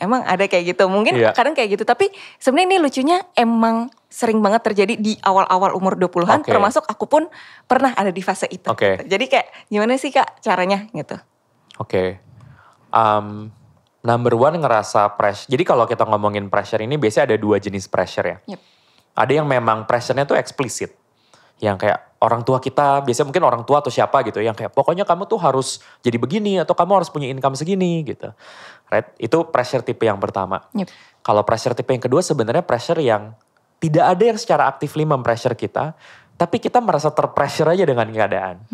emang ada kayak gitu. Mungkin kadang kayak gitu, tapi sebenarnya ini lucunya emang sering banget terjadi di awal-awal umur 20-an, termasuk aku pun pernah ada di fase itu. Gitu. Jadi kayak gimana sih Kak caranya gitu? Number 1 ngerasa pressure. Jadi kalau kita ngomongin pressure ini biasanya ada 2 jenis pressure ya. Ada yang memang pressure-nya tuh eksplisit. Yang kayak orang tua kita, biasanya mungkin orang tua atau siapa gitu, yang kayak pokoknya kamu tuh harus jadi begini atau kamu harus punya income segini gitu. Right? Itu pressure tipe yang pertama. Kalau pressure tipe yang kedua sebenarnya pressure yang tidak ada yang secara aktifly mempressure kita, tapi kita merasa terpressure aja dengan keadaan.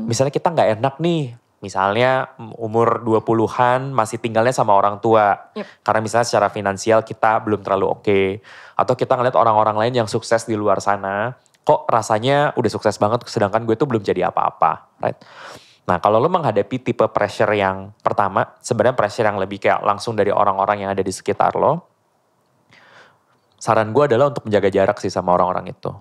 Misalnya kita gak enak nih, misalnya umur 20-an masih tinggalnya sama orang tua. Karena misalnya secara finansial kita belum terlalu oke. Atau kita ngeliat orang-orang lain yang sukses di luar sana, kok rasanya udah sukses banget sedangkan gue tuh belum jadi apa-apa, right? Nah kalau lo menghadapi tipe pressure yang pertama, sebenarnya pressure yang lebih kayak langsung dari orang-orang yang ada di sekitar lo, saran gue adalah untuk menjaga jarak sih sama orang-orang itu.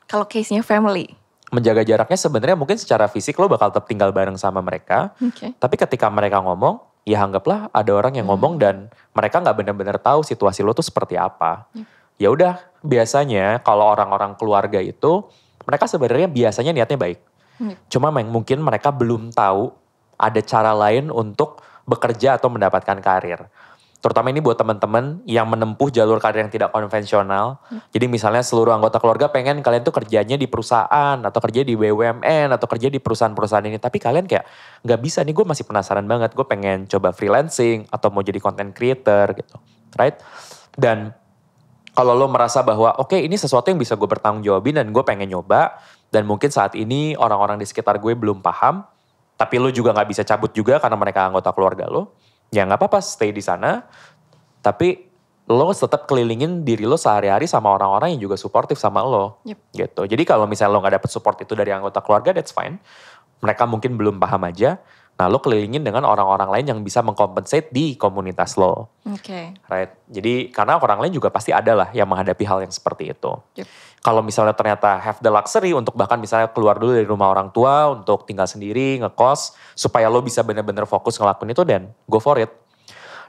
Kalau case-nya family? Menjaga jaraknya sebenarnya mungkin secara fisik lo bakal tetap tinggal bareng sama mereka, tapi ketika mereka ngomong, ya anggaplah ada orang yang ngomong dan mereka gak benar-benar tahu situasi lo tuh seperti apa. Ya udah, biasanya kalau orang-orang keluarga itu mereka sebenarnya biasanya niatnya baik. Cuma mungkin mereka belum tahu ada cara lain untuk bekerja atau mendapatkan karir. Terutama ini buat teman-teman yang menempuh jalur karir yang tidak konvensional. Jadi misalnya seluruh anggota keluarga pengen kalian tuh kerjanya di perusahaan atau kerja di BUMN atau kerja di perusahaan-perusahaan ini. Tapi kalian kayak nggak bisa nih, gue masih penasaran banget. Gue pengen coba freelancing atau mau jadi content creator gitu. Right? Dan kalau lo merasa bahwa oke, ini sesuatu yang bisa gue bertanggung jawabin dan gue pengen nyoba. Dan mungkin saat ini orang-orang di sekitar gue belum paham. Tapi lo juga gak bisa cabut juga karena mereka anggota keluarga lo. Ya gak apa-apa, stay di sana. Tapi lo tetap kelilingin diri lo sehari-hari sama orang-orang yang juga suportif sama lo. Gitu. Jadi kalau misalnya lo gak dapet support itu dari anggota keluarga, that's fine. Mereka mungkin belum paham aja. Nah lo kelilingin dengan orang-orang lain yang bisa mengcompensate di komunitas lo. Right? Jadi karena orang lain juga pasti ada lah yang menghadapi hal yang seperti itu. Kalau misalnya ternyata have the luxury untuk bahkan misalnya keluar dulu dari rumah orang tua untuk tinggal sendiri, ngekos, supaya lo bisa bener-bener fokus ngelakuin itu, dan go for it.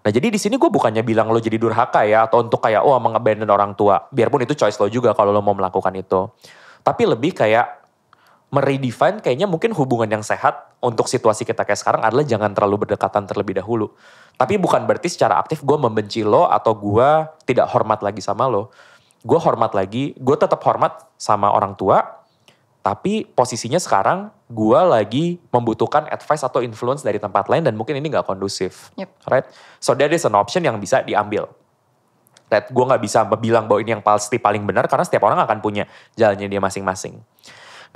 Nah jadi di sini gue bukannya bilang lo jadi durhaka ya, atau untuk kayak meng-abandon orang tua. Biarpun itu choice lo juga kalau lo mau melakukan itu. Tapi lebih kayak meredefine kayaknya mungkin hubungan yang sehat untuk situasi kita kayak sekarang adalah jangan terlalu berdekatan terlebih dahulu. Tapi bukan berarti secara aktif gue membenci lo atau gue tidak hormat lagi sama lo. Gue hormat lagi, gue tetap hormat sama orang tua, tapi posisinya sekarang gue lagi membutuhkan advice atau influence dari tempat lain dan mungkin ini gak kondusif. Right? So that is an option yang bisa diambil. Right? Gue gak bisa bilang bahwa ini yang pasti paling benar karena setiap orang akan punya jalannya dia masing-masing.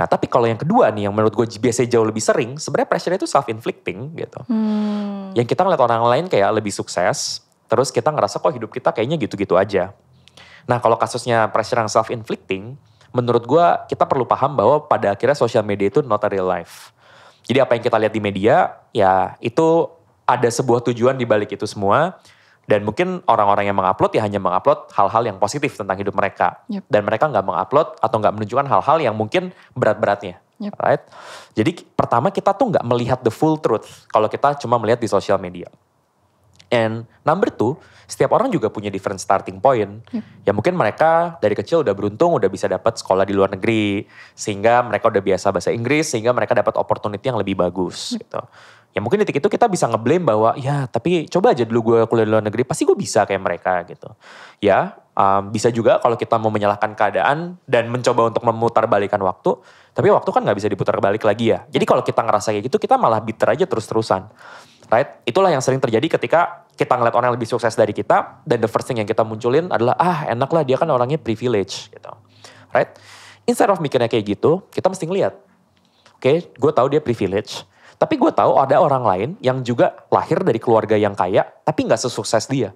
Nah tapi kalau yang kedua nih yang menurut gue biasanya jauh lebih sering, sebenarnya pressure itu self-inflicting gitu. Yang kita ngeliat orang lain kayak lebih sukses, terus kita ngerasa kok hidup kita kayaknya gitu-gitu aja. Nah kalau kasusnya pressure yang self-inflicting, menurut gue kita perlu paham bahwa pada akhirnya social media itu not a real life. Jadi apa yang kita lihat di media, ya itu ada sebuah tujuan di balik itu semua. Dan mungkin orang-orang yang mengupload ya hanya mengupload hal-hal yang positif tentang hidup mereka. Dan mereka gak mengupload atau gak menunjukkan hal-hal yang mungkin berat-beratnya. Right? Jadi pertama kita tuh gak melihat the full truth kalau kita cuma melihat di social media. And number two, setiap orang juga punya different starting point. Ya mungkin mereka dari kecil udah beruntung, udah bisa dapat sekolah di luar negeri. Sehingga mereka udah biasa bahasa Inggris, sehingga mereka dapat opportunity yang lebih bagus gitu. Ya mungkin detik itu kita bisa ngeblame bahwa ya tapi coba aja dulu gue kuliah di luar negeri, pasti gue bisa kayak mereka gitu. Ya bisa juga kalau kita mau menyalahkan keadaan dan mencoba untuk memutarbalikan waktu. Tapi waktu kan gak bisa diputar balik lagi ya. Jadi kalau kita ngerasa kayak gitu, kita malah bitter aja terus-terusan. Right? Itulah yang sering terjadi ketika kita ngeliat orang yang lebih sukses dari kita, dan the first thing yang kita munculin adalah, enak lah dia kan orangnya privilege gitu. Right? Instead of mikirnya kayak gitu, kita mesti ngeliat. Oke, gue tahu dia privilege, tapi gue tahu ada orang lain yang juga lahir dari keluarga yang kaya, tapi gak sesukses dia.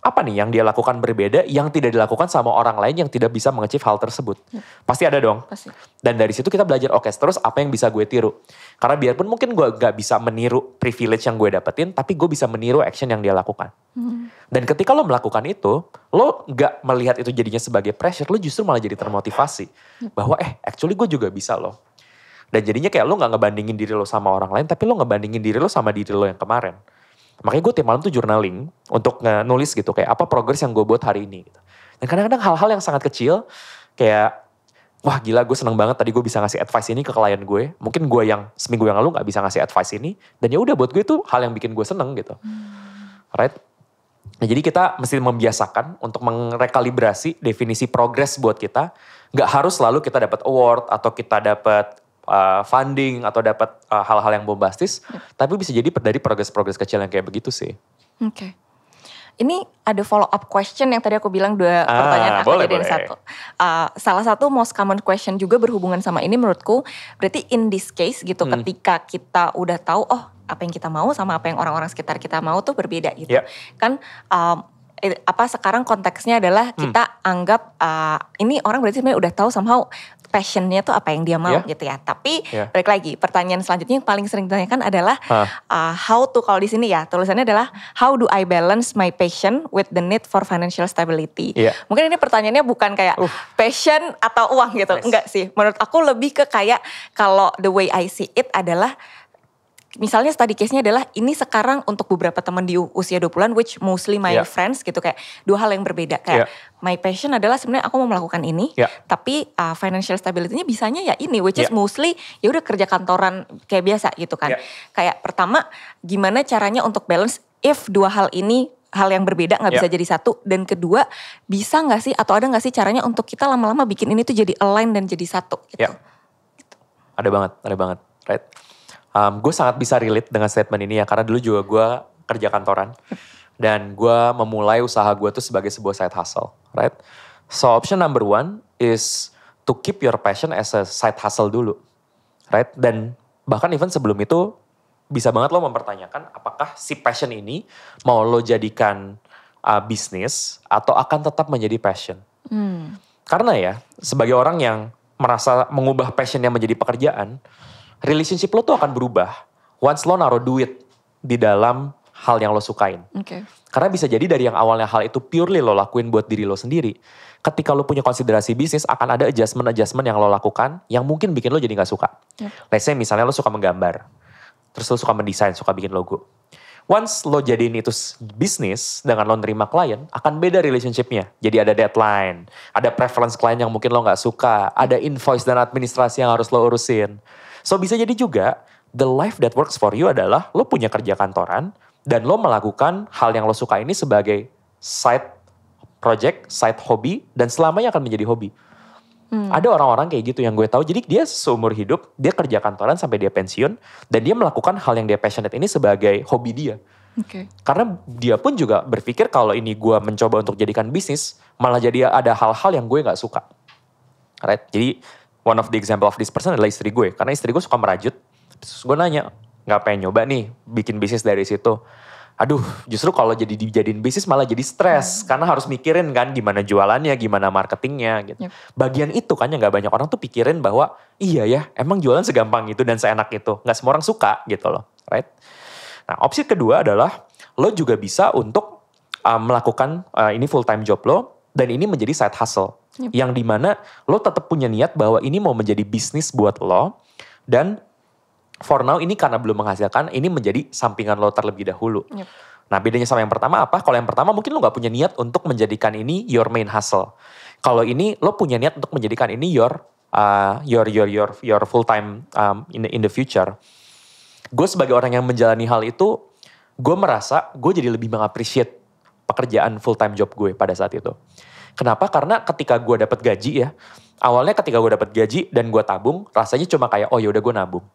Apa nih yang dia lakukan berbeda yang tidak dilakukan sama orang lain yang tidak bisa mengachieve hal tersebut? Pasti ada dong. Pasti. Dan dari situ kita belajar, oke, terus apa yang bisa gue tiru? Karena biarpun mungkin gue gak bisa meniru privilege yang gue dapetin, tapi gue bisa meniru action yang dia lakukan. Dan ketika lo melakukan itu, lo gak melihat itu jadinya sebagai pressure, lo justru malah jadi termotivasi. Bahwa actually gue juga bisa loh. Dan jadinya kayak lo gak ngebandingin diri lo sama orang lain, tapi lo ngebandingin diri lo sama diri lo yang kemarin. Makanya gue tiap malam tuh journaling untuk nulis gitu kayak apa progress yang gue buat hari ini gitu. Dan kadang-kadang hal-hal yang sangat kecil kayak wah gila gue seneng banget tadi gue bisa ngasih advice ini ke klien gue. Mungkin gue yang seminggu yang lalu gak bisa ngasih advice ini dan ya udah buat gue itu hal yang bikin gue seneng gitu. Right? Nah, jadi kita mesti membiasakan untuk merekalibrasi definisi progress buat kita. Gak harus selalu kita dapat award atau kita dapat funding atau dapat hal-hal yang bombastis, tapi bisa jadi dari progres-progres kecil yang kayak begitu sih. Oke. Ini ada follow up question yang tadi aku bilang dua pertanyaan aku jadiin satu. Salah satu most common question juga berhubungan sama ini menurutku, berarti in this case gitu ketika kita udah tahu apa yang kita mau sama apa yang orang-orang sekitar kita mau tuh berbeda gitu. Kan sekarang konteksnya adalah kita anggap ini orang berarti sebenarnya udah tahu somehow passionnya tuh apa yang dia mau gitu ya. Tapi balik lagi pertanyaan selanjutnya yang paling sering ditanyakan adalah how to, kalau di sini ya tulisannya adalah how do I balance my passion with the need for financial stability. Mungkin ini pertanyaannya bukan kayak passion atau uang gitu. Enggak sih. Menurut aku lebih ke kayak kalau the way I see it adalah misalnya study case-nya adalah ini sekarang untuk beberapa teman di usia 20-an, which mostly my friends gitu, kayak dua hal yang berbeda. Kayak my passion adalah sebenarnya aku mau melakukan ini, tapi financial stability-nya bisanya ya ini, which is mostly ya udah kerja kantoran kayak biasa gitu kan. Kayak pertama, gimana caranya untuk balance if dua hal ini hal yang berbeda gak bisa jadi satu. Dan kedua, bisa gak sih atau ada gak sih caranya untuk kita lama-lama bikin ini tuh jadi align dan jadi satu gitu. Gitu. Ada banget, right? Gue sangat bisa relate dengan statement ini ya, karena dulu juga gue kerja kantoran. Dan gue memulai usaha gue tuh sebagai sebuah side hustle, right? So option number one is to keep your passion as a side hustle dulu, right? Dan bahkan even sebelum itu, bisa banget lo mempertanyakan apakah si passion ini mau lo jadikan bisnis atau akan tetap menjadi passion. Karena ya, sebagai orang yang merasa mengubah passionnya menjadi pekerjaan, relationship lo tuh akan berubah once lo naruh duit di dalam hal yang lo sukain. Karena bisa jadi dari yang awalnya hal itu purely lo lakuin buat diri lo sendiri. Ketika lo punya konsiderasi bisnis, akan ada adjustment yang lo lakukan yang mungkin bikin lo jadi gak suka. Let's say misalnya lo suka menggambar, terus lo suka mendesain, suka bikin logo. Once lo jadiin itu bisnis dengan lo nerima klien, akan beda relationship-nya. Jadi ada deadline, ada preference klien yang mungkin lo gak suka, ada invoice dan administrasi yang harus lo urusin. So bisa jadi juga, the life that works for you adalah lo punya kerja kantoran, dan lo melakukan hal yang lo suka ini sebagai side project, side hobby, dan selamanya akan menjadi hobi. Ada orang-orang kayak gitu yang gue tahu, jadi dia seumur hidup, dia kerja kantoran sampai dia pensiun, dan dia melakukan hal yang dia passionate ini sebagai hobi dia. Karena dia pun juga berpikir kalau ini gue mencoba untuk jadikan bisnis, malah jadi ada hal-hal yang gue gak suka. Right? Jadi one of the example of this person adalah istri gue. Karena istri gue suka merajut. Terus gue nanya, gak pengen nyoba nih bikin bisnis dari situ. Aduh, justru kalau jadi dijadiin bisnis malah jadi stres. Karena harus mikirin kan gimana jualannya, gimana marketingnya gitu. Bagian itu kan yang gak banyak orang tuh pikirin bahwa iya ya, emang jualan segampang itu dan seenak itu. Gak semua orang suka gitu loh. Right? Nah, opsi kedua adalah lo juga bisa untuk melakukan ini full time job lo. Dan ini menjadi side hustle. Yang dimana lo tetap punya niat bahwa ini mau menjadi bisnis buat lo. Dan for now ini karena belum menghasilkan, ini menjadi sampingan lo terlebih dahulu. Nah bedanya sama yang pertama apa? Kalau yang pertama mungkin lo gak punya niat untuk menjadikan ini your main hustle. Kalau ini lo punya niat untuk menjadikan ini your full time in the future. Gue sebagai orang yang menjalani hal itu, gue merasa gue jadi lebih mengappreciate pekerjaan full time job gue pada saat itu. Kenapa? Karena ketika gue dapat gaji ya, awalnya ketika gue dapat gaji dan gue tabung, rasanya cuma kayak oh yaudah gue nabung.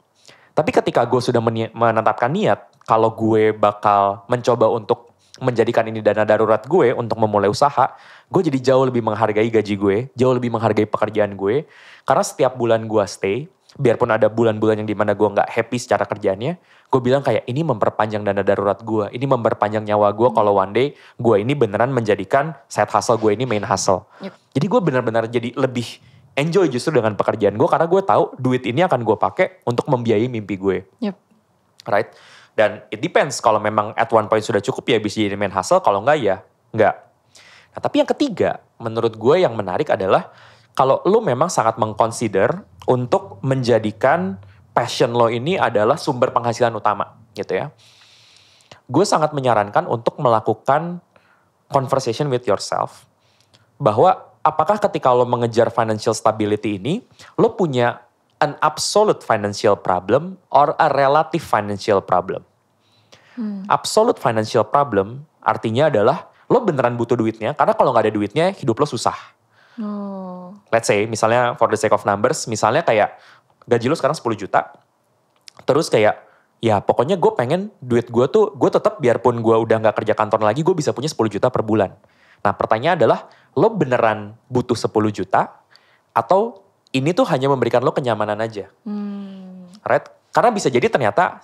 Tapi ketika gue sudah menetapkan niat, kalau gue bakal mencoba untuk menjadikan ini dana darurat gue untuk memulai usaha, gue jadi jauh lebih menghargai gaji gue, jauh lebih menghargai pekerjaan gue. Karena setiap bulan gue stay, biarpun ada bulan-bulan yang dimana gue gak happy secara kerjaannya, gue bilang kayak ini memperpanjang dana darurat gue, ini memperpanjang nyawa gue kalau one day gue ini beneran menjadikan side hustle gue ini main hustle. Jadi gue benar-benar jadi lebih enjoy justru dengan pekerjaan gue karena gue tahu duit ini akan gue pakai untuk membiayai mimpi gue. Right? Dan it depends, kalau memang at one point sudah cukup ya bisa jadi main hustle, kalau enggak ya enggak. Nah tapi yang ketiga menurut gue yang menarik adalah kalau lo memang sangat mengconsider untuk menjadikan passion lo ini adalah sumber penghasilan utama gitu ya. Gue sangat menyarankan untuk melakukan conversation with yourself. Bahwa apakah ketika lo mengejar financial stability ini, lo punya an absolute financial problem or a relative financial problem. Absolute financial problem artinya adalah lo beneran butuh duitnya, karena kalau gak ada duitnya hidup lo susah. Let's say misalnya for the sake of numbers, misalnya kayak gaji lo sekarang 10 juta, terus kayak ya pokoknya gue pengen duit gue tuh, gue tetap biarpun gue udah gak kerja kantor lagi, gue bisa punya 10 juta per bulan. Nah pertanyaan adalah, lo beneran butuh 10 juta atau ini tuh hanya memberikan lo kenyamanan aja? Right? Karena bisa jadi ternyata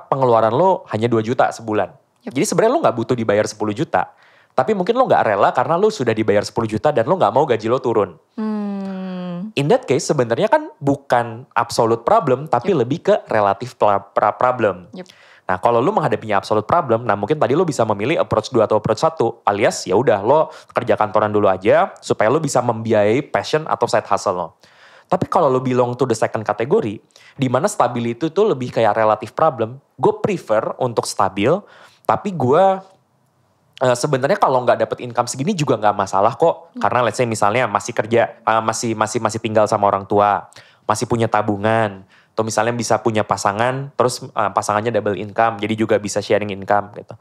pengeluaran lo hanya 2 juta sebulan. Jadi sebenarnya lo gak butuh dibayar 10 juta. Tapi mungkin lo gak rela karena lo sudah dibayar 10 juta dan lo gak mau gaji lo turun. In that case sebenarnya kan bukan absolute problem, tapi lebih ke relative problem. Nah kalau lo menghadapinya absolute problem, nah mungkin tadi lo bisa memilih approach 2 atau approach 1. Alias ya udah lo kerja kantoran dulu aja supaya lo bisa membiayai passion atau side hustle lo. Tapi kalau lo belong to the second kategori, di mana stability itu lebih kayak relative problem, gue prefer untuk stabil, tapi gue sebenarnya kalau nggak dapet income segini juga nggak masalah kok. Karena let's say misalnya masih kerja, masih tinggal sama orang tua, masih punya tabungan, atau misalnya bisa punya pasangan, terus pasangannya double income, jadi juga bisa sharing income gitu.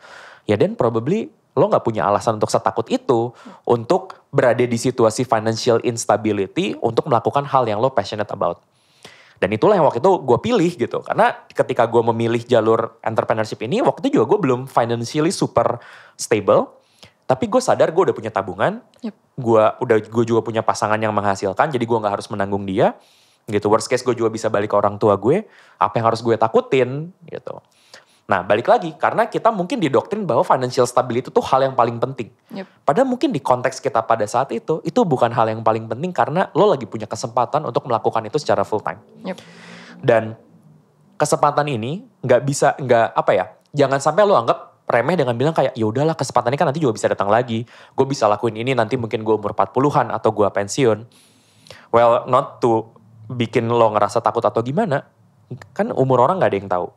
Ya then probably lo nggak punya alasan untuk setakut itu untuk berada di situasi financial instability untuk melakukan hal yang lo passionate about. Dan itulah yang waktu itu gue pilih gitu. Karena ketika gue memilih jalur entrepreneurship ini, waktu itu juga gue belum financially super stable. Tapi gue sadar gue udah punya tabungan. Yep. Gue juga punya pasangan yang menghasilkan. Jadi gue gak harus menanggung dia. Gitu. Worst case gue juga bisa balik ke orang tua gue. Apa yang harus gue takutin gitu. Nah balik lagi, karena kita mungkin didoktrin bahwa financial stability itu hal yang paling penting. Yep. Padahal mungkin di konteks kita pada saat itu bukan hal yang paling penting karena lo lagi punya kesempatan untuk melakukan itu secara full time. Yep. Dan kesempatan ini jangan sampai lo anggap remeh dengan bilang kayak ya udahlah kesempatan ini kan nanti juga bisa datang lagi. Gue bisa lakuin ini nanti mungkin gue umur 40-an atau gue pensiun. Well, not to bikin lo ngerasa takut atau gimana. Kan umur orang gak ada yang tahu.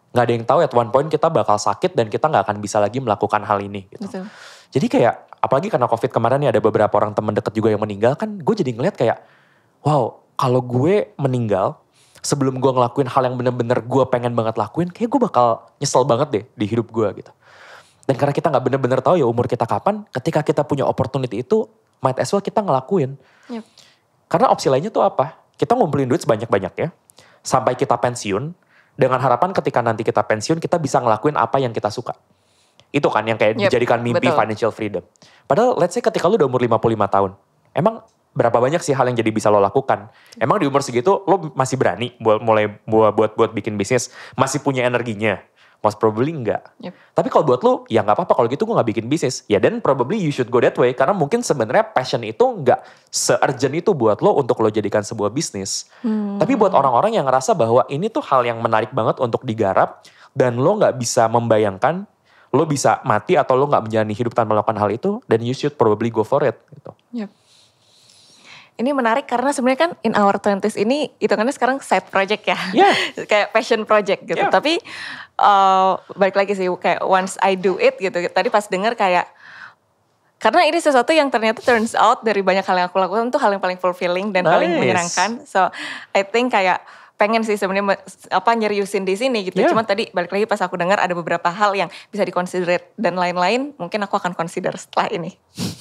Gak ada yang tahu at one point kita bakal sakit dan kita gak akan bisa lagi melakukan hal ini. Gitu. Betul. Jadi kayak, apalagi karena COVID kemarin nih ada beberapa orang teman deket juga yang meninggal kan, gue jadi ngeliat kayak, wow kalau gue meninggal, sebelum gue ngelakuin hal yang bener-bener gue pengen banget lakuin, kayak gue bakal nyesel banget deh di hidup gue gitu. Dan karena kita gak bener-bener tahu ya umur kita kapan, ketika kita punya opportunity itu, might as well kita ngelakuin. Yep. Karena opsi lainnya tuh apa? Kita ngumpulin duit sebanyak-banyaknya, sampai kita pensiun, dengan harapan ketika nanti kita pensiun, kita bisa ngelakuin apa yang kita suka. Itu kan yang kayak dijadikan mimpi betul. financial freedom. Padahal let's say ketika lu udah umur 55 tahun, emang berapa banyak sih hal yang jadi bisa lo lakukan? Emang di umur segitu lo masih berani buat bikin bisnis? Masih punya energinya? Most probably enggak. Yep. Tapi kalau buat lu, ya gak apa-apa kalau gitu gue gak bikin bisnis. Ya then probably you should go that way. Karena mungkin sebenarnya passion itu gak se-urgent itu buat lo untuk lo jadikan sebuah bisnis. Tapi buat orang-orang yang ngerasa bahwa ini tuh hal yang menarik banget untuk digarap. Dan lo gak bisa membayangkan lo bisa mati atau lo gak menjalani hidup tanpa melakukan hal itu. Then you should probably go for it. Gitu. Yep. Ini menarik karena sebenarnya kan in our 20s ini hitungannya sekarang side project ya. Yeah. Kayak passion project gitu. Yeah. Tapi balik lagi sih kayak once I do it gitu. Tadi pas denger kayak karena ini sesuatu yang ternyata turns out dari banyak hal yang aku lakukan tuh hal yang paling fulfilling dan paling menyenangkan. So I think kayak pengen sih sebenarnya nyeriusin di sini gitu. Yeah. Cuma tadi balik lagi pas aku dengar ada beberapa hal yang bisa diconsider dan lain-lain. Mungkin aku akan consider setelah ini.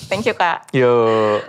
Thank you Kak. Yo.